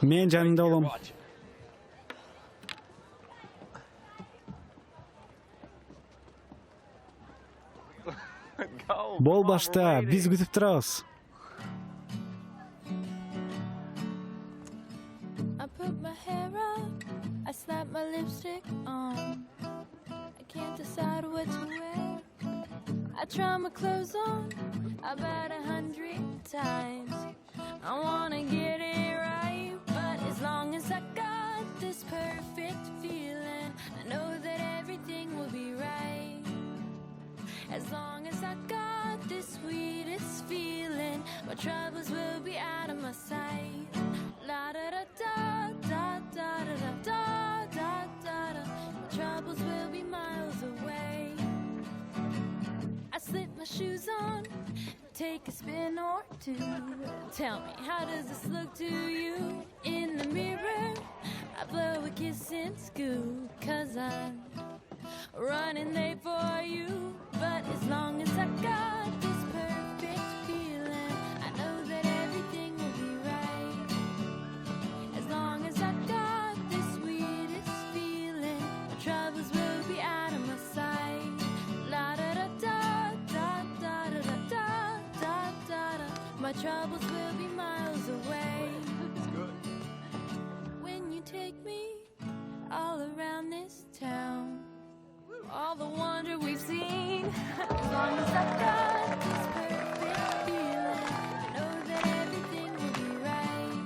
Мен жаныңда болом. Бол башта, биз күтүп турабыз. I put my hair up, I slap my lipstick on. I can't decide what to wear. I try my clothes on about 100 times. I wanna get it right, but as long as I got this perfect feeling, I know that everything will be right. As long as I got this sweetest feeling, my troubles will be out of my sight. La da da da da da da da da da da. My troubles will be miles away. I slip my shoes on, take a spin or two. Tell me, how does this look to you? In the mirror, I blow a kiss and scoot, 'cause I'm running late for you. But as long as I got this perfect feeling, I know that everything will be right. As long as I got this sweetest feeling, my troubles will be out of my sight. La da da da da da da da da da da. My troubles will be miles away. When you take me all around this town, all the wonder we've seen. As long as I got this perfect feeling, I know that everything will be right.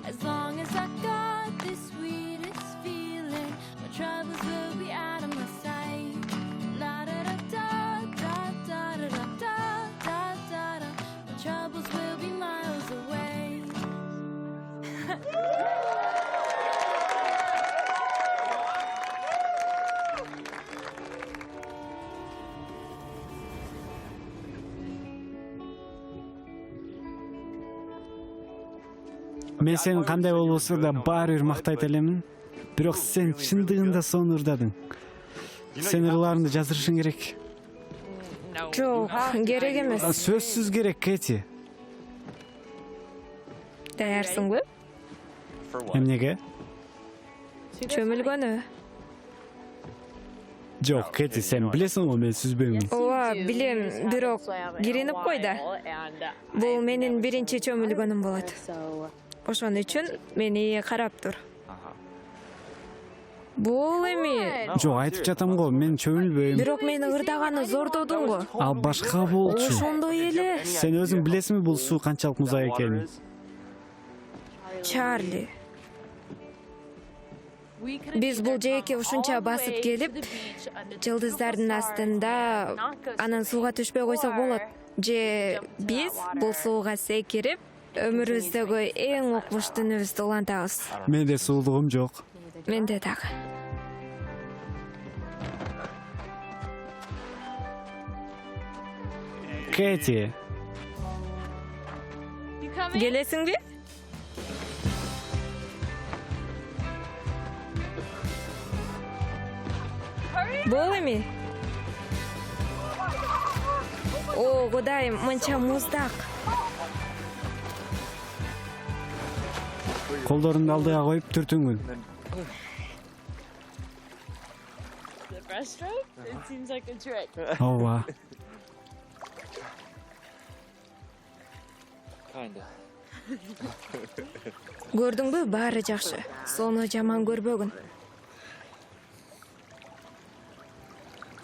As long as I got this sweetest feeling, my troubles will be out of my sight. La da da da da da da da da da da. My troubles will be miles away. Мен сен кандай болбосо да баары бир мактайт элемин. Бирок сен чындыгында сону ырдадың. Сен ырларыңды жаздырышың керек. Жок, керек эмес. Сөзсүз керек, Кэти. Даярсыңбы? Эмнеге? Чөмүлгөнү. Жок, Кэти, сен билесиң го мен сүзбөймүн. Ооба, билем, бирок киринип кой да. Бул менин биринчи чөмүлгөнүм болот. Ошон үчүн мени карап тур. Бул эми. Жок, айтып жатам го, мен чөмүлбөйм. Бирок мени ырдаганы зордодуң го. Ал башка болчу. Ошондой эле. Сен өзүң билесиңби бул суу канчалык музай экенин? Чарли. Биз бул жээкке ушунча басып келип, жылдыздардын астында анан сууга түшпөй койсок болот. Же биз бул сууга секирип, өмүрүбүздөгү эң укмуш түнүбүздү улантабыз. Менде суулугум жок. Менде дагы. Кэти. Келесиңби? Бул эми. О, Кудайым, мынча муздак. Колдорунду алдыга коюп түртүңүн. Ооба. Көрдүңбү, баары жакшы. Сону жаман көрбөгүн.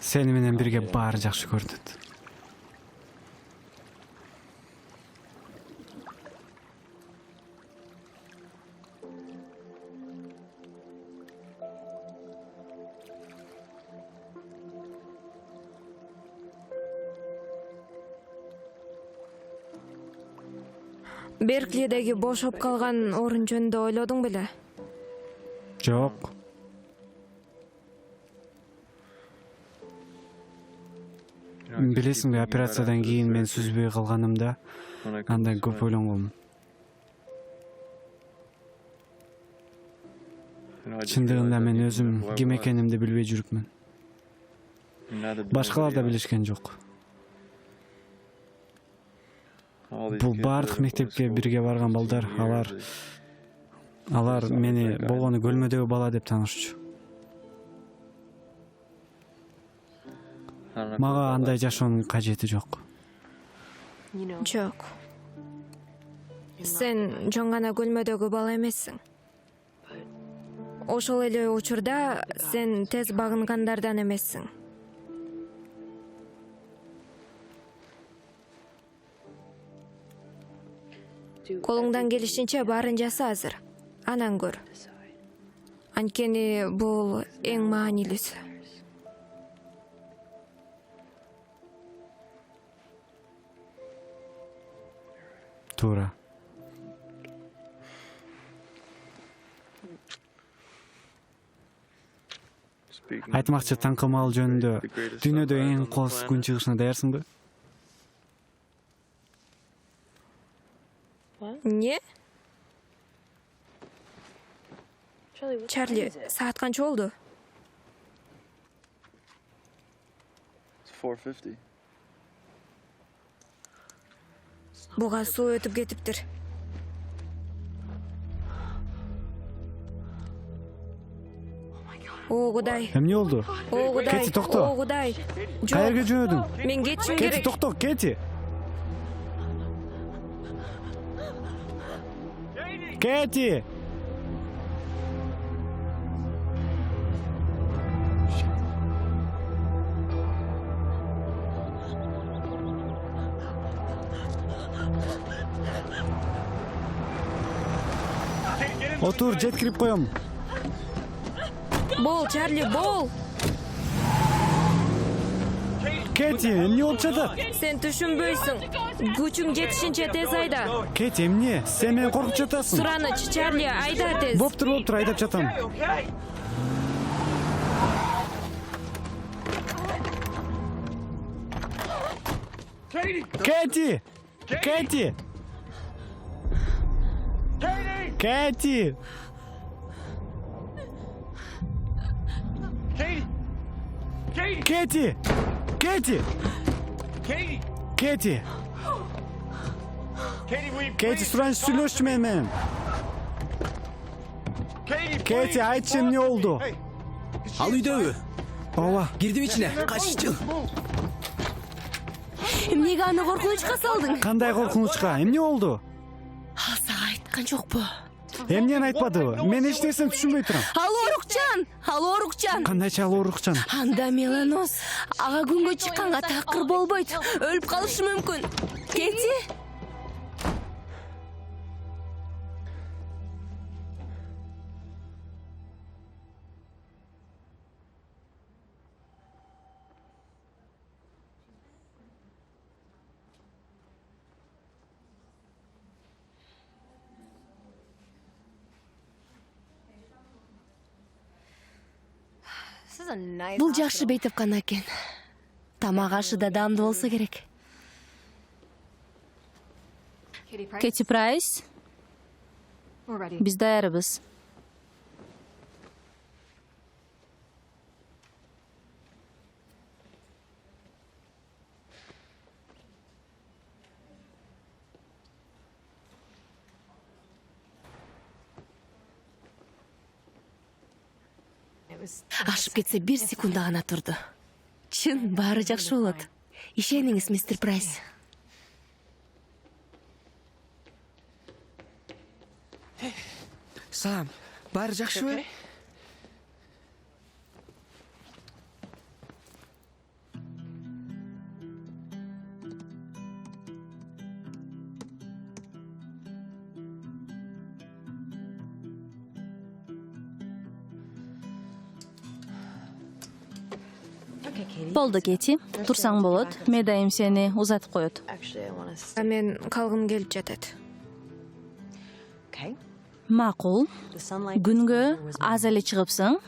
Сени менен бирге баары жакшы көрүнөт. Берклидеги бошоп калган орун жөнүндө ойлодуң беле? Жок. Билесиңби, операциядан кийин мен сүзбөй калганымда андан көп ойлонгом. Чындыгында мен өзүм ким экенимди билбей жүрүпмүн. Башкалар да билишкен жок. Бул бардык мектепке бирге барган балдар, алар мени болгону көлмөдөгү бала деп таанышчу. Мага андай жашоонун кажети жок. Жок. Сен жөн гана көлмөдөгү бала эмессиң. Ошол эле учурда сен тез багынгандардан эмессиң. Колуңдан келишинче баарын жаса азыр. Анан көр. Анткени бул эң маанилүүсү. Туура. Айтмакчы, таңкымал жөнүндө дүйнөдө эң кооз күн чыгышына даярсыңбы? Не? Чарли, саат канча болду? 4:50. Буга суу өтүп кетиптир. О, Кудай. Эмне болду? О, Кудай. Кети, токто. О, Кудай. Каерге жөнөдүң? Мен кетишим Кети, керек. токто, кети. Кети! Отур, жеткирип коем. Бол, Чарли, бол. Кети, эмне болуп жатат? Сен түшүнбөйсүң. Күчүң жетишинче тез айда. Кети, эмне? Сен мени коркутуп жатасың. Сураныч, Чарли, айда тез. Болуптур, айдап жатам. Кети! Кети! Кети! Кети! Кети! Кети! Кети, сураныч, сүйлөшчү менен. Кети, айтчы, эмне болду? Ал үйдөбү? Ооба. Кирдим ичине. Каччы. Эмнеге аны коркунучка салдың? Кандай коркунучка? Эмне болду? Ал сага айткан жокпу? Эмнени айтпадыбы? Мен эч нерсени түшүнбөй турам. Ал оорукчан. Кандайча ал оорукчан? Анда меланоз. Ага күнгө чыкканга такыр болбойт. Өлүп калышы мүмкүн. Кети? Бул жакшы бей тапкан экен. Тамак ашы да даамдуу болсо керек. Кети Прайс, биз даярбыз. Ашып кетсе 1 секунда гана турду. Чын, баары жакшы болот. Ишениңиз, мистер Прайс. Салам, баары жакшыбы? Болду, Кети. Турсаң болот. Медайым сени узатып коет. Мен калгым келип жатат. Макул. Күнгө аз эле чыгыпсың.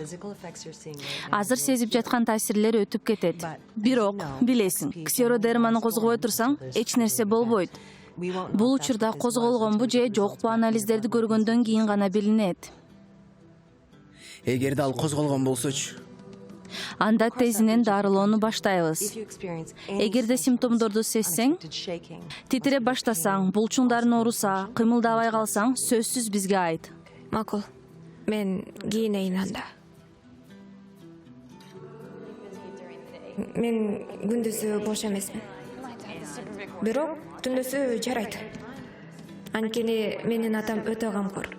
Азыр сезип жаткан таасирлер өтүп кетет. Бирок, билесиң, ксеродерманы козгобой турсаң, эч нерсе болбойт. Бул учурда козголгонбу же жокпу анализдерди көргөндөн кийин гана билинет. Эгерде ал козголгон болсочу? Анда тезинен дарылоону баштайбыз. Эгерде симптомдорду сезсең, титире баштасаң, булчуңдарын ооруса, кыймылдабай калсаң, сөзсүз бизге айт. Макул. Мен кийинейин анда. Мен күндүзү бош эмесмин. Бирок түндөсү жарайт. Анткени менин атам өтө камкор.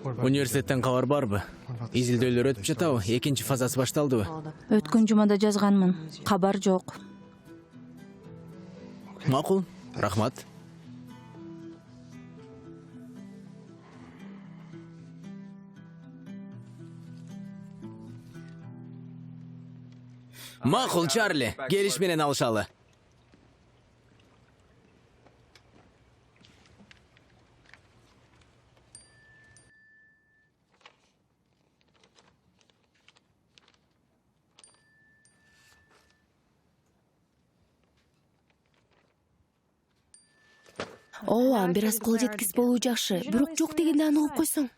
Университеттен кабар барбы? Изилдөөлөр өтүп жатабы? Экинчи фазасы башталдыбы? Өткөн жумада жазганмын. Кабар жок. Макул, рахмат. Макул, Чарли, келиш менен алышалы. ооба бир аз кол жеткиз болуу жакшы, бирок жок дегенде аны угуп койсоң.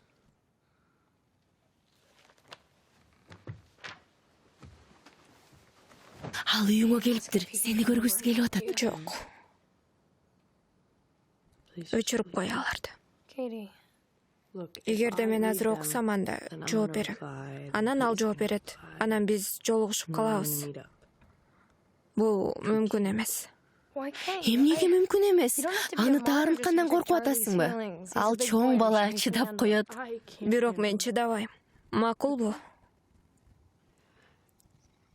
Ал үйүңө келиптир, сени көргүсү келип атат. Жок. Өчүрүп кой аларды. Эгерде мен азыр окусам, анда жооп берем. Анан ал жооп берет. Анан биз жолугушуп калабыз. Бул мүмкүн эмес. Эмнеге мүмкүн эмес? Аны таарынткандан коркуп атасыңбы? Ал чоң бала, чыдап коет. Бирок мен чыдабайм. Макулбу?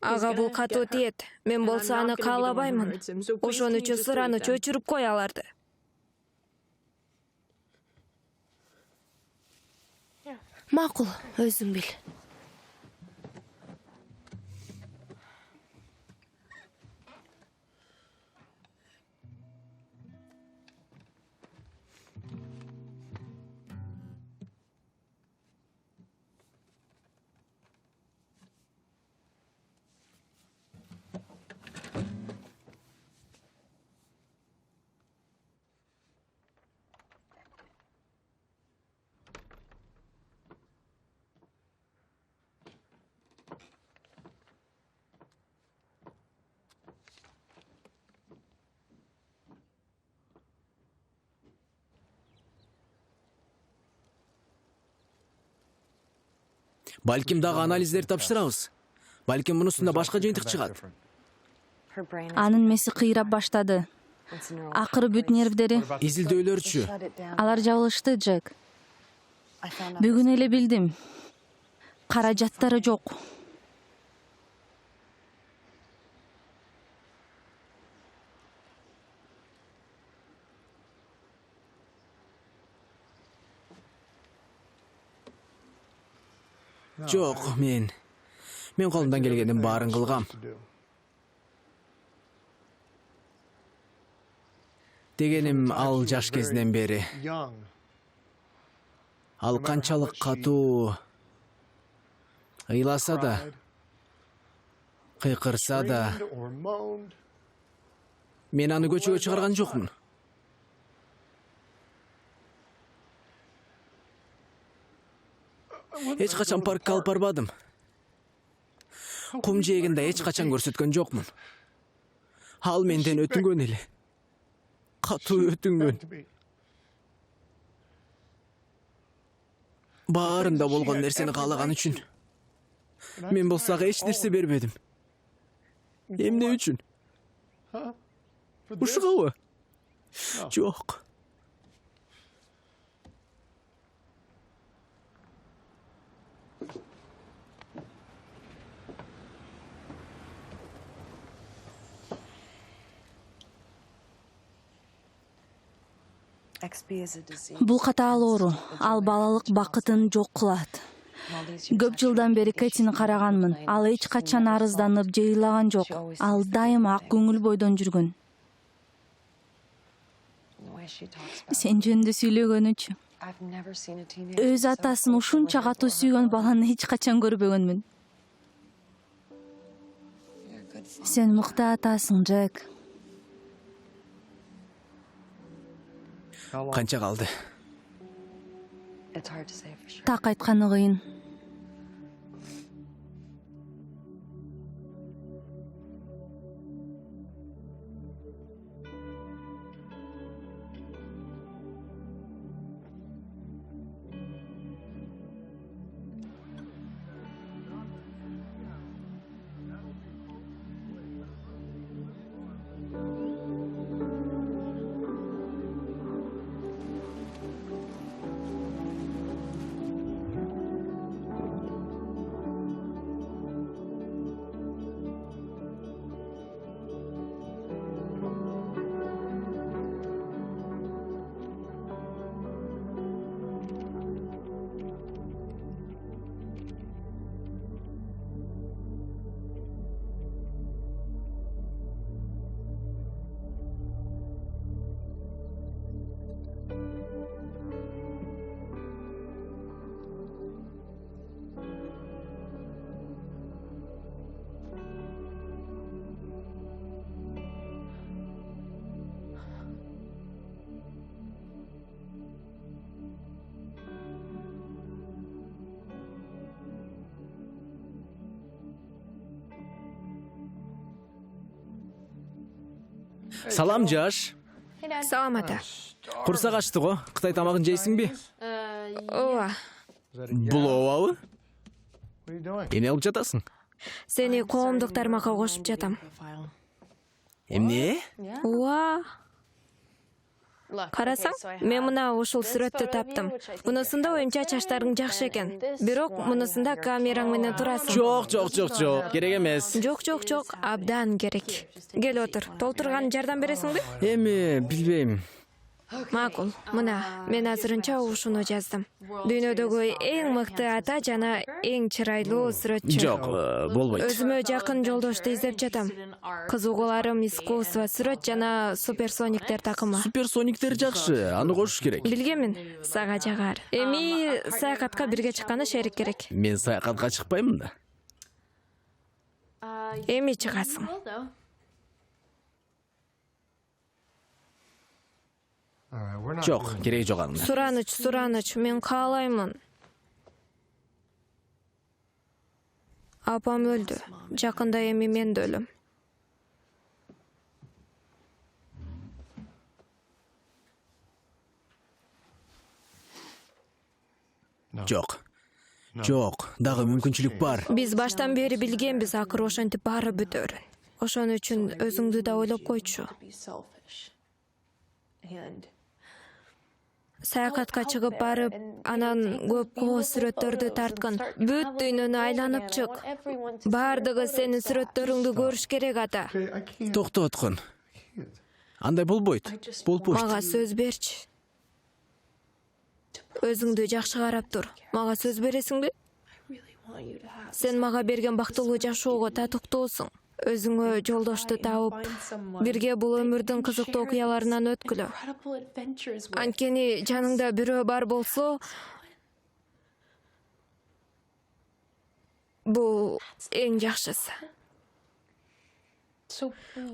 Ага бул катуу тиет. Мен болсо аны каалабаймын. Ошон үчүн Сыранычы өчүрүп кой аларды. Макул, өзүң бил. Балким дагы анализдерди тапшырабыз. Балким мунусунда башка жыйынтык чыгат. Анын меси кыйрап баштады. Акыры бүт нервдери. Изилдөөлөрчү? Алар жабылышты, Джек. Бүгүн эле билдим. Каражаттары жок. Жок, мен колумдан келгендин баарын кылгам. Дегеним, ал жаш кезинен бери ал канчалык катуу ыйласа да, кыйкырса да, мен аны көчөгө чыгарган жокмун. Эч качан паркка алып барбадым. Кум жээгин да эч качан көрсөткөн жокмун. Ал менден өтүнгөн эле. Катуу өтүнгөн. Баарында болгон нерсени каалаган үчүн. Мен болсо ага эч нерсе бербедим. Эмне үчүн? Ушугабы? Жок. Бул катаал оору, ал балалык бакытын жок кылат. Көп жылдан бери Кэтини караганмын. Ал эч качан арызданып, жыйлаган жок. Ал дайым ак көңүл бойдон жүргөн. Сен жөнүндө сүйлөгөнүчү. Өз атасын ушунча катуу сүйгөн баланы эч качан көрбөгөнмүн. Сен мыкты атасың, Джек. Канча калды? Так айтканы кыйын. Салам жаш. Салам ата. Курсак ачты го. Кытай тамагын жейсиңби? Ооба. Бул ообабы? Эмне кылып жатасың? Сени коомдук тармакка кошуп жатам. Эмне? Ооба. Карасаң, мен мына ушул сүрөттү таптым. Мунусунда оюмча чачтарың жакшы экен. Бирок мунусунда камераң менен турасың. Жок. Керек эмес. Жок. Абдан керек. Кел отур. Толтурган жардам бересиңби? Эми, билбейм. Макул. Мына, мен азырынча ушуну жаздым. Дүйнөдөгү эң мыкты ата жана эң чырайлуу сүрөтчү. Жок, болбойт. Өзүмө жакын жолдошту издеп жатам. Кызыгууларым искусство, сүрөт жана суперсониктер такымы. Суперсониктер жакшы, аны кошуш керек. Билгенмин, сага жагар. Эми саякатка бирге чыкканы шерик керек. Мен саякатка чыкпаймын да. Эми чыгасың. Жок, кереги жок анда. Сураныч, мен каалаймын. Апам өлдү. Жакында эми мен да өлөм. Жок, дагы мүмкүнчүлүк бар. Биз баштан бери билгенбиз, акыры ошентип баары бүтөөрүн. Ошон үчүн өзүңдү да ойлоп койчу. Саякатка чыгып барып, анан көп кооз сүрөттөрдү тарткан. Бүт дүйнөнү айланып чык. Бардыгы сенин сүрөттөрүңдү көрүш керек ата. Токтоткун. Андай болбойт. Мага сөз берчи. Өзүңдү жакшы карап тур. Мага сөз бересиңби? Сен мага берген бактылуу жашоого татыктуусуң. Өзүңө жолдошту таап, бирге бул өмүрдүн кызыктуу окуяларынан өткүлө. Анткени жаныңда бирөө бар болсо, бул эң жакшысы.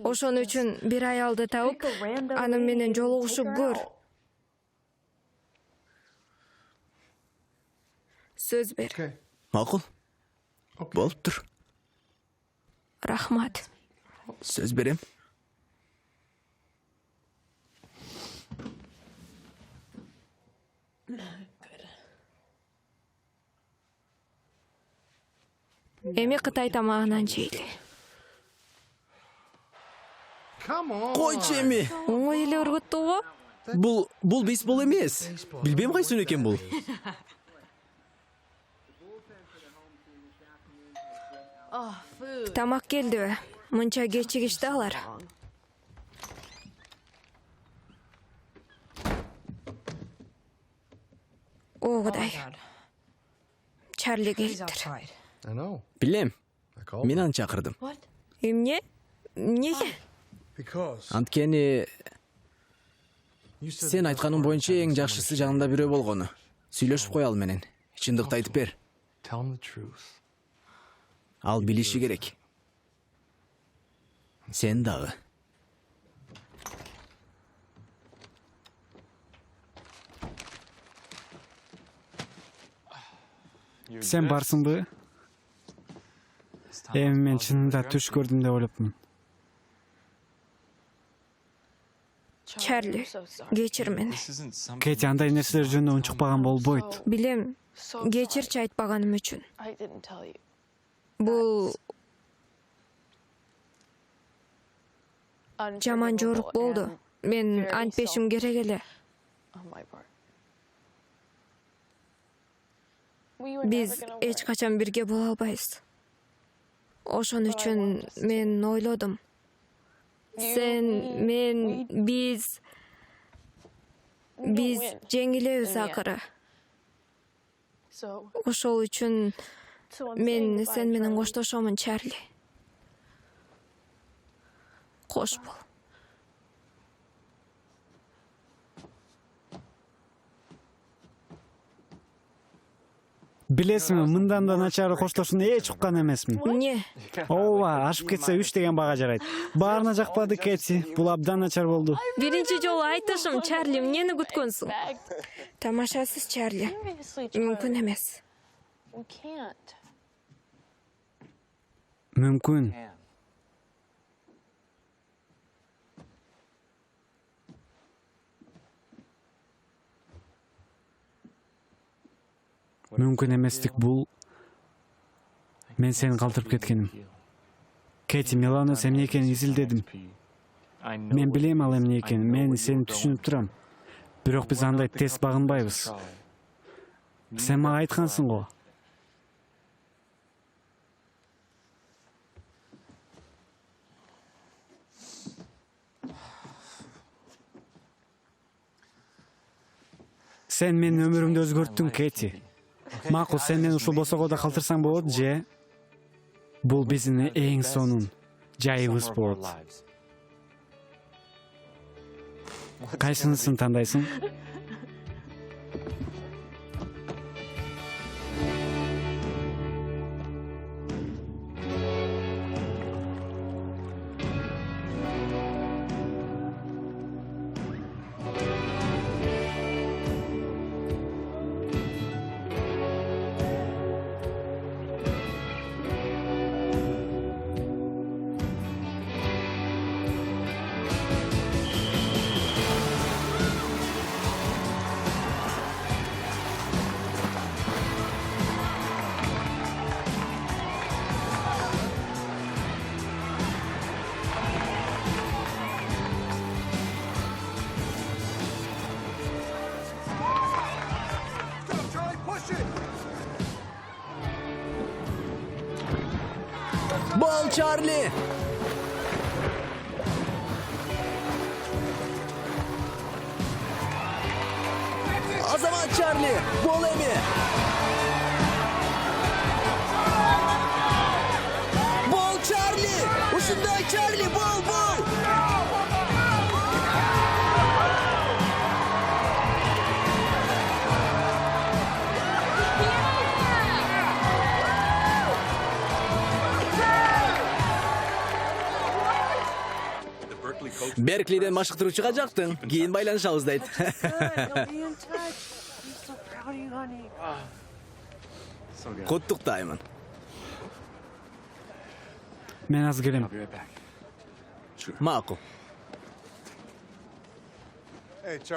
Ошон үчүн бир аялды таап, аны менен жолугушуп көр. Сөз бер. Макул. Болуптур. Рахмат. Сөз берем. Эми Кытай тамагынан жейли. Койчу эми. Оңой эле өргөттү го? Бул бейсбол эмес. Билбейм кайсыны экен бул. Тамак келдиби? Мынча кечигишти алар. О, Кудай. Чарли келиптир. Билем. Мен аны чакырдым. Эмне? Эмнеге? Анткени сен айтканың боюнча эң жакшысы жанында бирөө болгону. Сүйлөшүп кой ал менен. Чындыкты айтып бер. Ал билиши керек. Сен дагы. Сен барсыңбы? Эми мен чынында түш көрдүм деп ойлопмун. Чарли, кечир мени. Кети андай нерселер жөнүндө унчукпаган болбойт. Билем, кечирчи айтпаганым үчүн. Бул жаман жорук болду. Мен антпешим керек эле. Биз эч качан бирге боло албайбыз. Ошон үчүн мен ойлодум. Сен, мен, биз жеңилебиз акыры. Ошол үчүн мен сен менен коштошомун, Чарли. Кош бол. Билесиңби, мындан да начары коштошууну эч уккан эмесмин. Эмне? Ооба, ашып кетсе 3 деген бага жарайт. Баарына жакпады, Кети. Бул абдан начар болду. Биринчи жолу айтышым, Чарли, эмнени күткөнсүң? Тамашасыз, Чарли. Мүмкүн эмес. Мүмкүн. Мүмкүн эместик бул мен сени калтырып кеткеним. Кети, Миланос эмне экенин изилдедим. Мен билем ал эмне экенин, мен сени түшүнүп турам. Бирок биз андай тез багынбайбыз. Сен мага айткансың го. Сен менин өмүрүмдү өзгөрттүң, Кети. Макул, сен мени ушул босогоодо калтырсаң болот же бул биздин эң сонун жайыбыз болот. Кайсынысын тандайсың? Бол, Чарли! Азамат Чарли, бол эми! Бол, Чарли! Ушундай, Чарли, бол, бол! Берклиден машыктыруучуга жактың, кийин байланышабыз дейт. Куттуктаймын. Мен аз келем. Макул.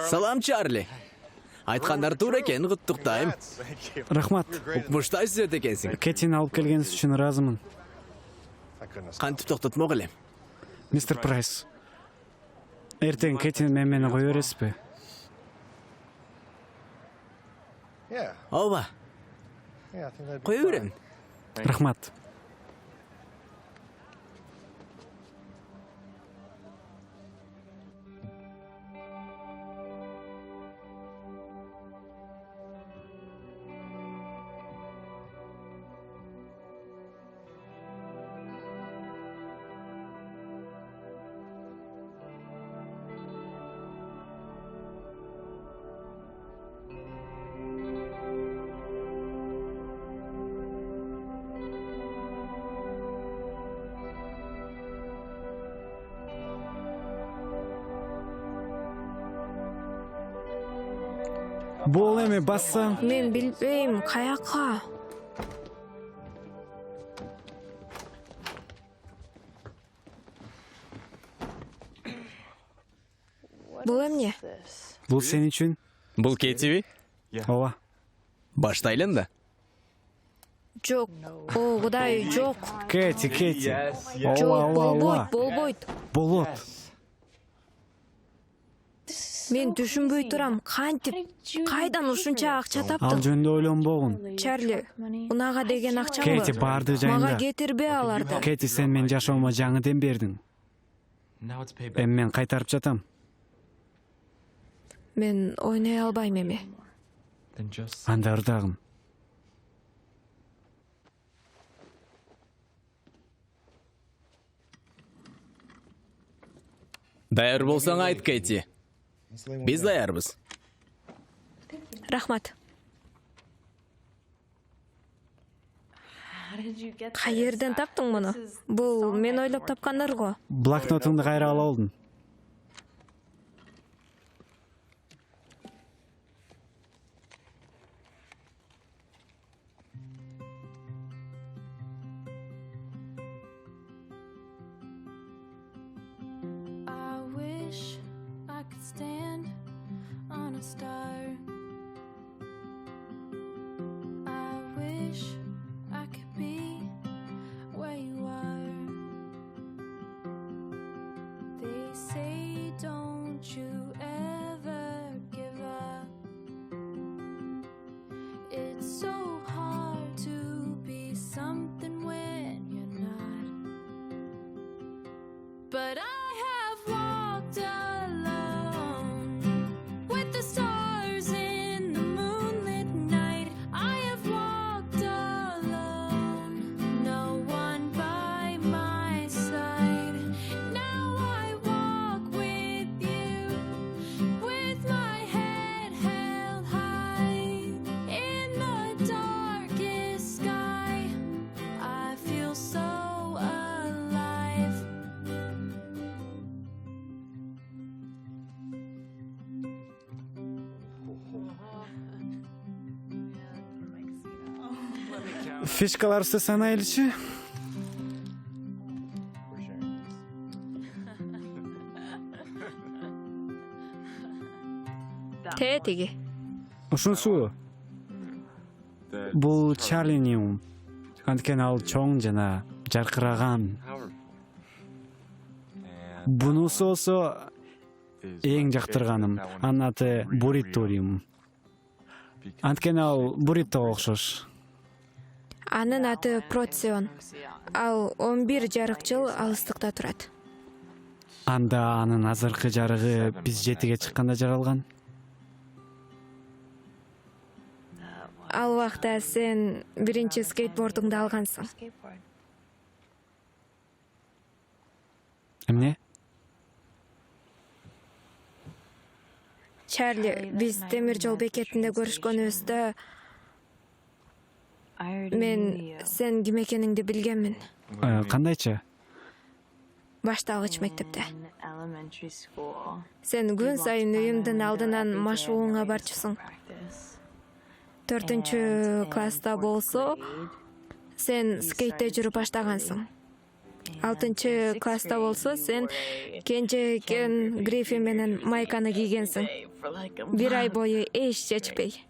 Салам, Чарли. Айткандар туура экен, куттуктайм. Рахмат. Укмуштай сүзөт экенсиң. Кетини алып келгениңиз үчүн ыраазымын. Кантип токтотмок элем. Мистер Прайс. Эртең Кетини мени кое бересизби? Ооба. Кое берем. Рахмат. Бол эми басса. Мен билбейм, каяка. Бул эмне? Бул сен үчүн. Бул Кетиби? Ооба. Баштайлын да. Жок. О, Кудай, жок. Кети. Жок, болбойт. Болот. Мен түшүнбөй турам, кантип, кайдан ушунча акча Ал таптың? жөнүндө ойлонбогун. Чарли, унага деген акчаңбы? Кети, барды жайында. Мага кетирбе аларды. Кети, сен мен жашоомо жаңы дем бердиң. Эми мен кайтарып жатам. Мен ойнай албайм эми. Анда ырдагым. Даяр болсаң айт, Кети. Биз даярбыз. Рахмат. Кайерден таптың муну? Бул мен ойлоп тапкандар го. Блокнотуңду кайра ала алдым. I wish I could stand on a star. They say don't you ever give up. It's so hard to be something when you're not. But I have walked alone with the stars in the moonlit night. I have walked alone, no one by my side. Now I walk with you, with my head held high. In the darkest sky, I feel so alive. Фишкаларсы санайлычы? Тетиги. Ошонсу. Бул Чарлиниум. Анткени ал чоң жана жаркыраган. Бунусу болсо эң жактырганым. Анын аты Буриториум. Анткени ал буритого окшош. Анын аты Процион. Ал 11 жарык жыл алыстыкта турат. Анда анын азыркы жарыгы биз 7-ге чыкканда жаралган. Ал убакта сен биринчи скейтбордуңду алгансың. Эмне? Чарли, биз темир жол бекетинде көрүшкөнүбүздө мен сен ким экениңди билгенмин. Кандайча? Башталгыч мектепте. Сен күн сайын үйүмдүн алдынан машыгууңа барчысың. 4-чү класста болсо, сен скейтте жүрүп баштагансың. 6-чы класста болсо, сен кенже Кен Гриффин менен майканы кийгенсиң. 1 ай бою эч чечпей.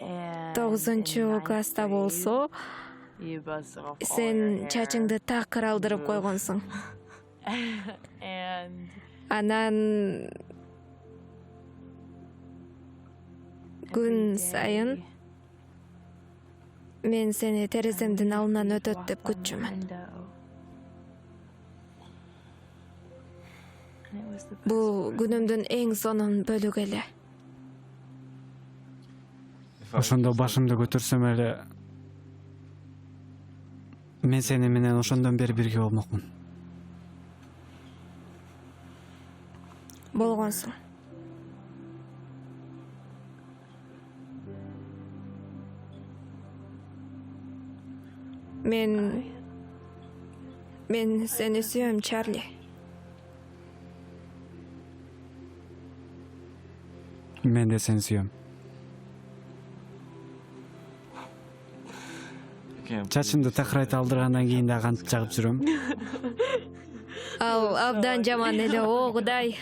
9-чу класста болсо, сен чачыңды такыр алдырып койгонсуң. Анан күн сайын мен сени тереземдин алдынан өтөт деп күтчүмүн. Бул күнүмдүн эң сонун бөлүгү эле. Ошондо башымды көтөрсөм эле мен сени менен ошондон бери бирге болмокмун. Болгонсуң. Мен сени сүйөм, Чарли. Мен де сени сүйөм. Чачымды такырайт алдыргандан кийин да кантип жагып жүрөм. Ал абдан жаман эле, о Кудай.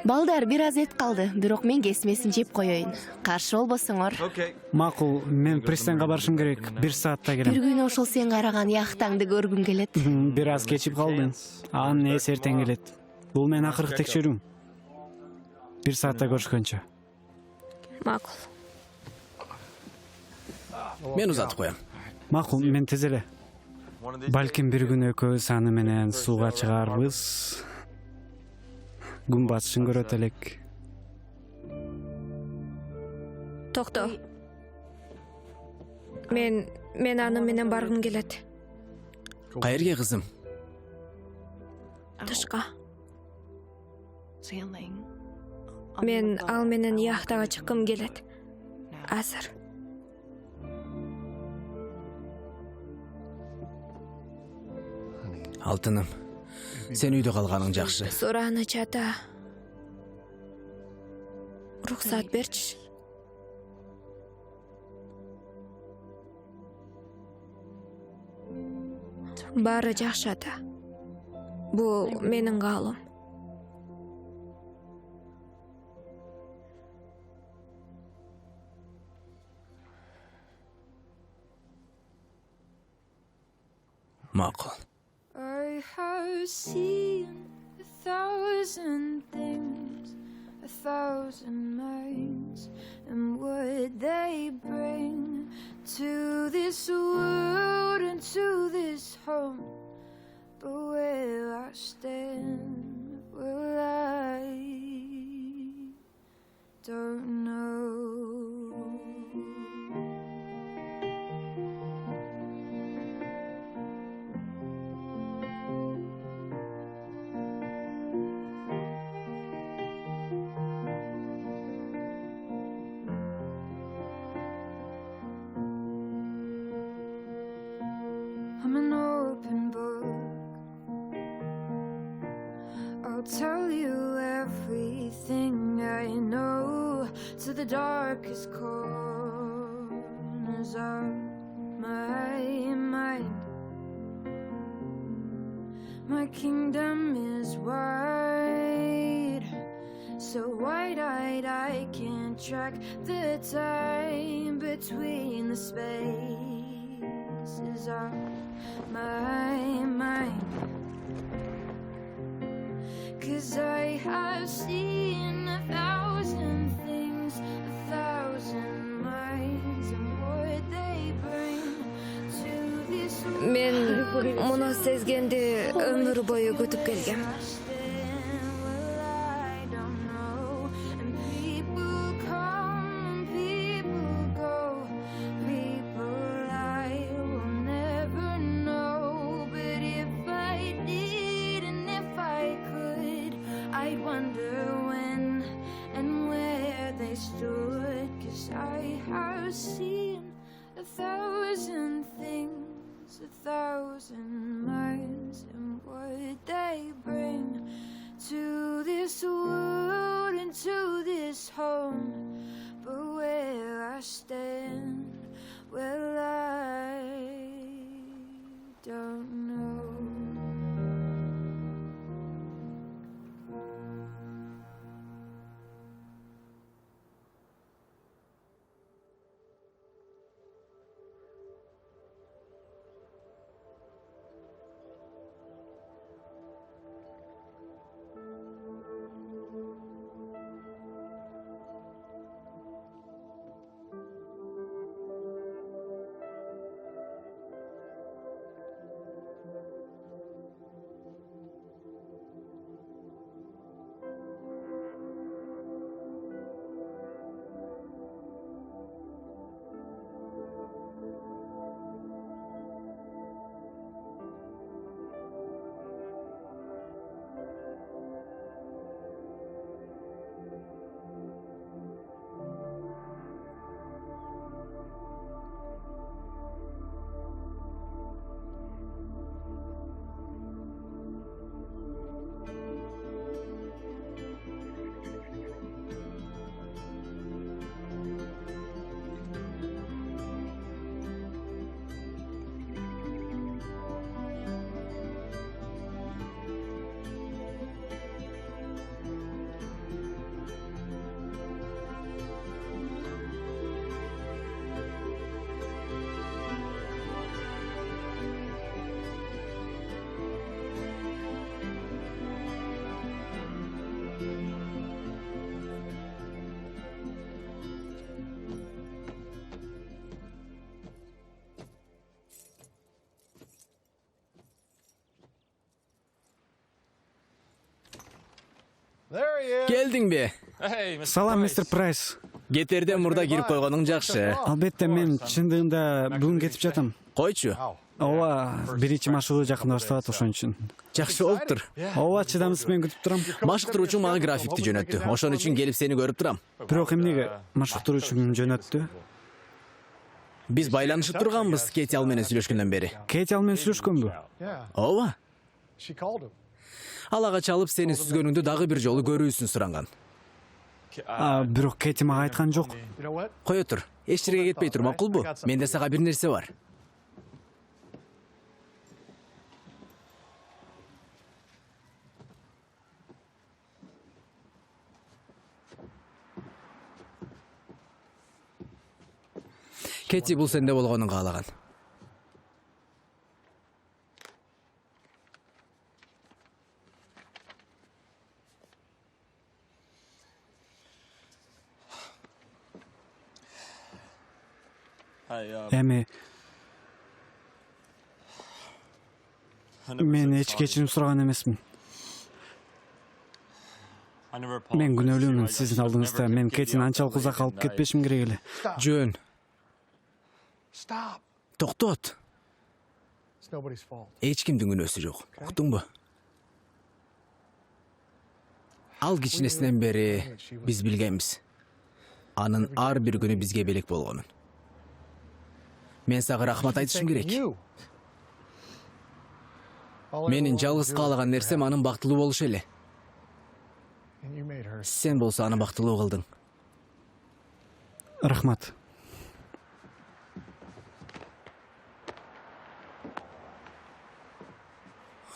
Балдар бир аз эт калды, бирок мен кесмесин жеп коеюн. Каршы болбосоңор. Макул, мен пристанга барышым керек. 1 саатта келем. Бир күн ошол сен караган яхтаңды көргүм келет. Бир аз кечип калдың. Анын эси эртең келет. Бул мен акыркы текшерүүм. 1 саатта көрүшкөнчө. Макул. Мен узатып коем. Макул, мен тез эле. Балким бир күн экөөбүз аны менен сууга чыгарбыз. Күн батышын көрөт элек. Токто. Мен аны менен баргым келет. Кайерге, кызым? Тышка. Мен ал менен яхтага чыккым келет. Азыр. Алтыным, Сен үйдө калганың жакшы. Сураны чата. Рухсат берчи. Бары жакшы ата. Бул менин каалым. Макул. I have seen 1,000 things, 1,000 minds, and what they bring to this world and to this home. But where I stand, well, I don't know. I'm an open book. I'll tell you everything I know to the darkest corners of my mind. My kingdom is wide, so wide-eyed I can't track the time between the spaces of my mind. 'Cause I have seen 1,000 things, 1,000 minds, and what they bring to this world. Мен муну сезгенди өмүр бою күтүп келгем. I have seen 1,000 things, 1,000 minds, and what they bring to this world and to this home. But where I stand, well, I don't know. Келдиңби? Салам, мистер Прайс. Кетерден мурда кирип койгонуң жакшы. Албетте, мен чындыгында бүгүн кетип жатам. Койчу. Ооба, биринчи машыгуу жакында башталат, ошон үчүн. Жакшы болуптур. Ооба, чыдамсыз менен күтүп турам. Машыктыруучуң мага графикти жөнөттү. Ошон үчүн келип сени көрүп турам. Бирок эмнеге машыктыруучум жөнөттү? Биз байланышып турганбыз Кети ал менен сүйлөшкөндөн бери. Кети ал менен сүйлөшкөнбү? Ооба. Алага чалып сени сүзгөнүңдү дагы бир жолу көрүүсүн суранган. Бирок Кэти мага айткан жок. Кое тур. Эч жерге кетпей тур, макулбу? Менде сага бир нерсе бар. Кэти бул сенде болгонун каалаган. Эми мен эч кечирим сураган эмесмин. Мен күнөөлүүмүн сиздин алдыңызда. Мен Кэтини анчалык узак алып кетпешим керек эле. Жөн. Токтот. Эч кимдин күнөөсү жок. Уктуңбу? Ал кичинесинен бери биз билгенбиз. Анын ар бир күнү бизге белек болгонун. Мен сага рахмат айтышым керек. Менин жалгыз каалаган нерсем анын бактылуу болушу эле. Сен болсо аны бактылуу кылдың. Рахмат.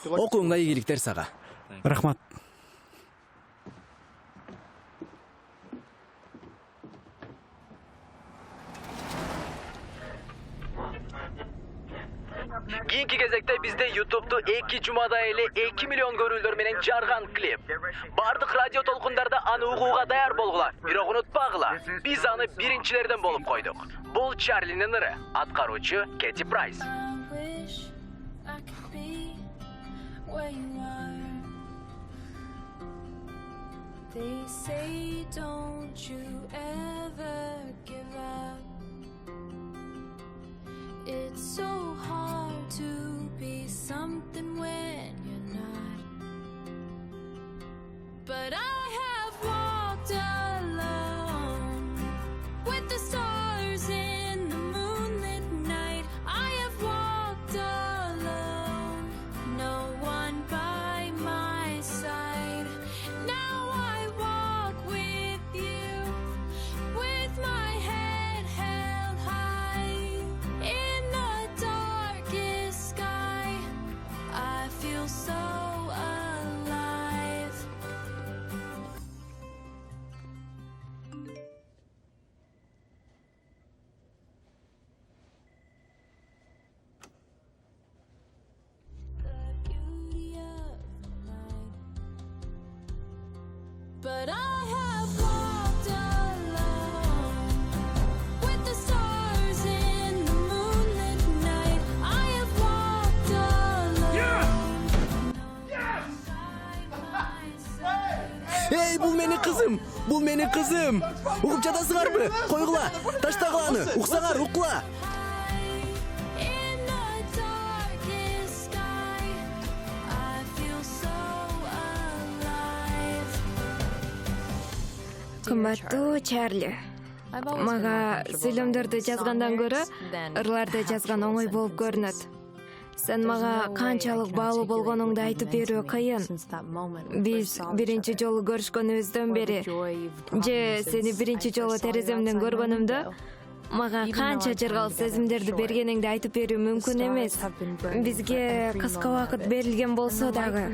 Окууңда ийгиликтер сага. Рахмат. Кийинки кезекте бизде YouTube'ду 2 жумада эле 2 миллион көрүүлөр менен жарган клип. Бардык радио толкундарда аны угууга даяр болгула. Бирок унутпагыла, биз аны биринчилерден болуп койдук. Бул Чарлинин ыры, аткаруучу Кэти Прайс. They say don't you ever give up. It's so hard to be something when you're not. But I have walked alone with the stars in the moonlit night. I have walked alone, no one by my side. Now I walk with you, with my head held high. In the darkest sky, I feel so alive. The beauty of the night. But I have walked alone with the stars in the moonlit night. I have walked alone. Эй, бул менин кызым! Бул менин кызым! Угуп жатасыңарбы? Койгула! Таштагыла аны! Уксаңар, уккула! In the darkest sky, I feel so alive. Кымбаттуу Чарли. Мага сүйлөмдөрдү жазгандан көрө ырларды жазган оңой болуп көрүнөт. Сен мага канчалык баалуу болгонуңду айтып берүү кыйын. Биз биринчи жолу көрүшкөнүбүздөн бери же сени биринчи жолу тереземден көргөнүмдө мага канча жыргал сезимдерди бергениңди айтып берүү мүмкүн эмес. Бизге кыска убакыт берилген болсо дагы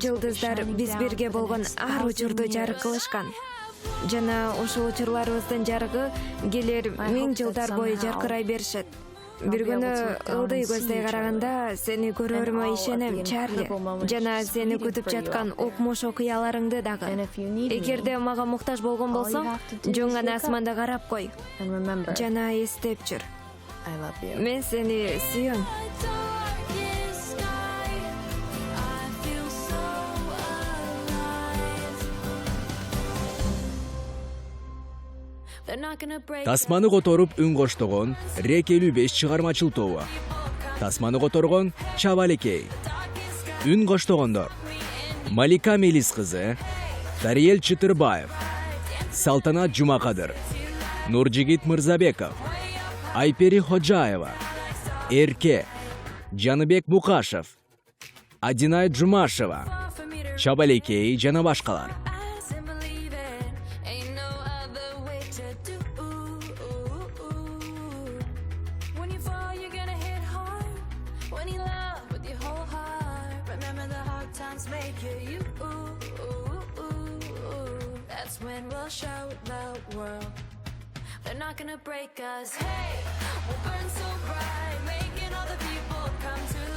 жылдыздар биз бирге болгон ар учурду жарык кылышкан. Жана ушул учурларыбыздын жарыгы келер 1000 жылдар бою жаркырай беришет. Бир күнү ылдый көздөй караганда сени көрөрүмө ишенем, Чарли. Жана сени күтүп жаткан укмуш окуяларыңды дагы. Эгерде мага муктаж болгон болсоң, жөн гана асманда карап кой. Жана эстеп жүр. Мен сени сүйөм. Darkest sky, I feel so alive. They're not gonna break. Тасманы которуп үн коштогон Рек 55 чыгармачыл тобу. Тасманы которгон Чабалекей. Үн коштогондор: Малика Мелис кызы, Дариел Чытырбаев, Салтанат Жумакадыр, Нуржигит Мырзабеков, Айпери Ходжаева, Эрке, Жаныбек Мукашев, Адинай Жумашева, Шабалекей жана башкалар. That's when we'll show the world they're not gonna break us. Hey, we'll burn so bright, making all the people come to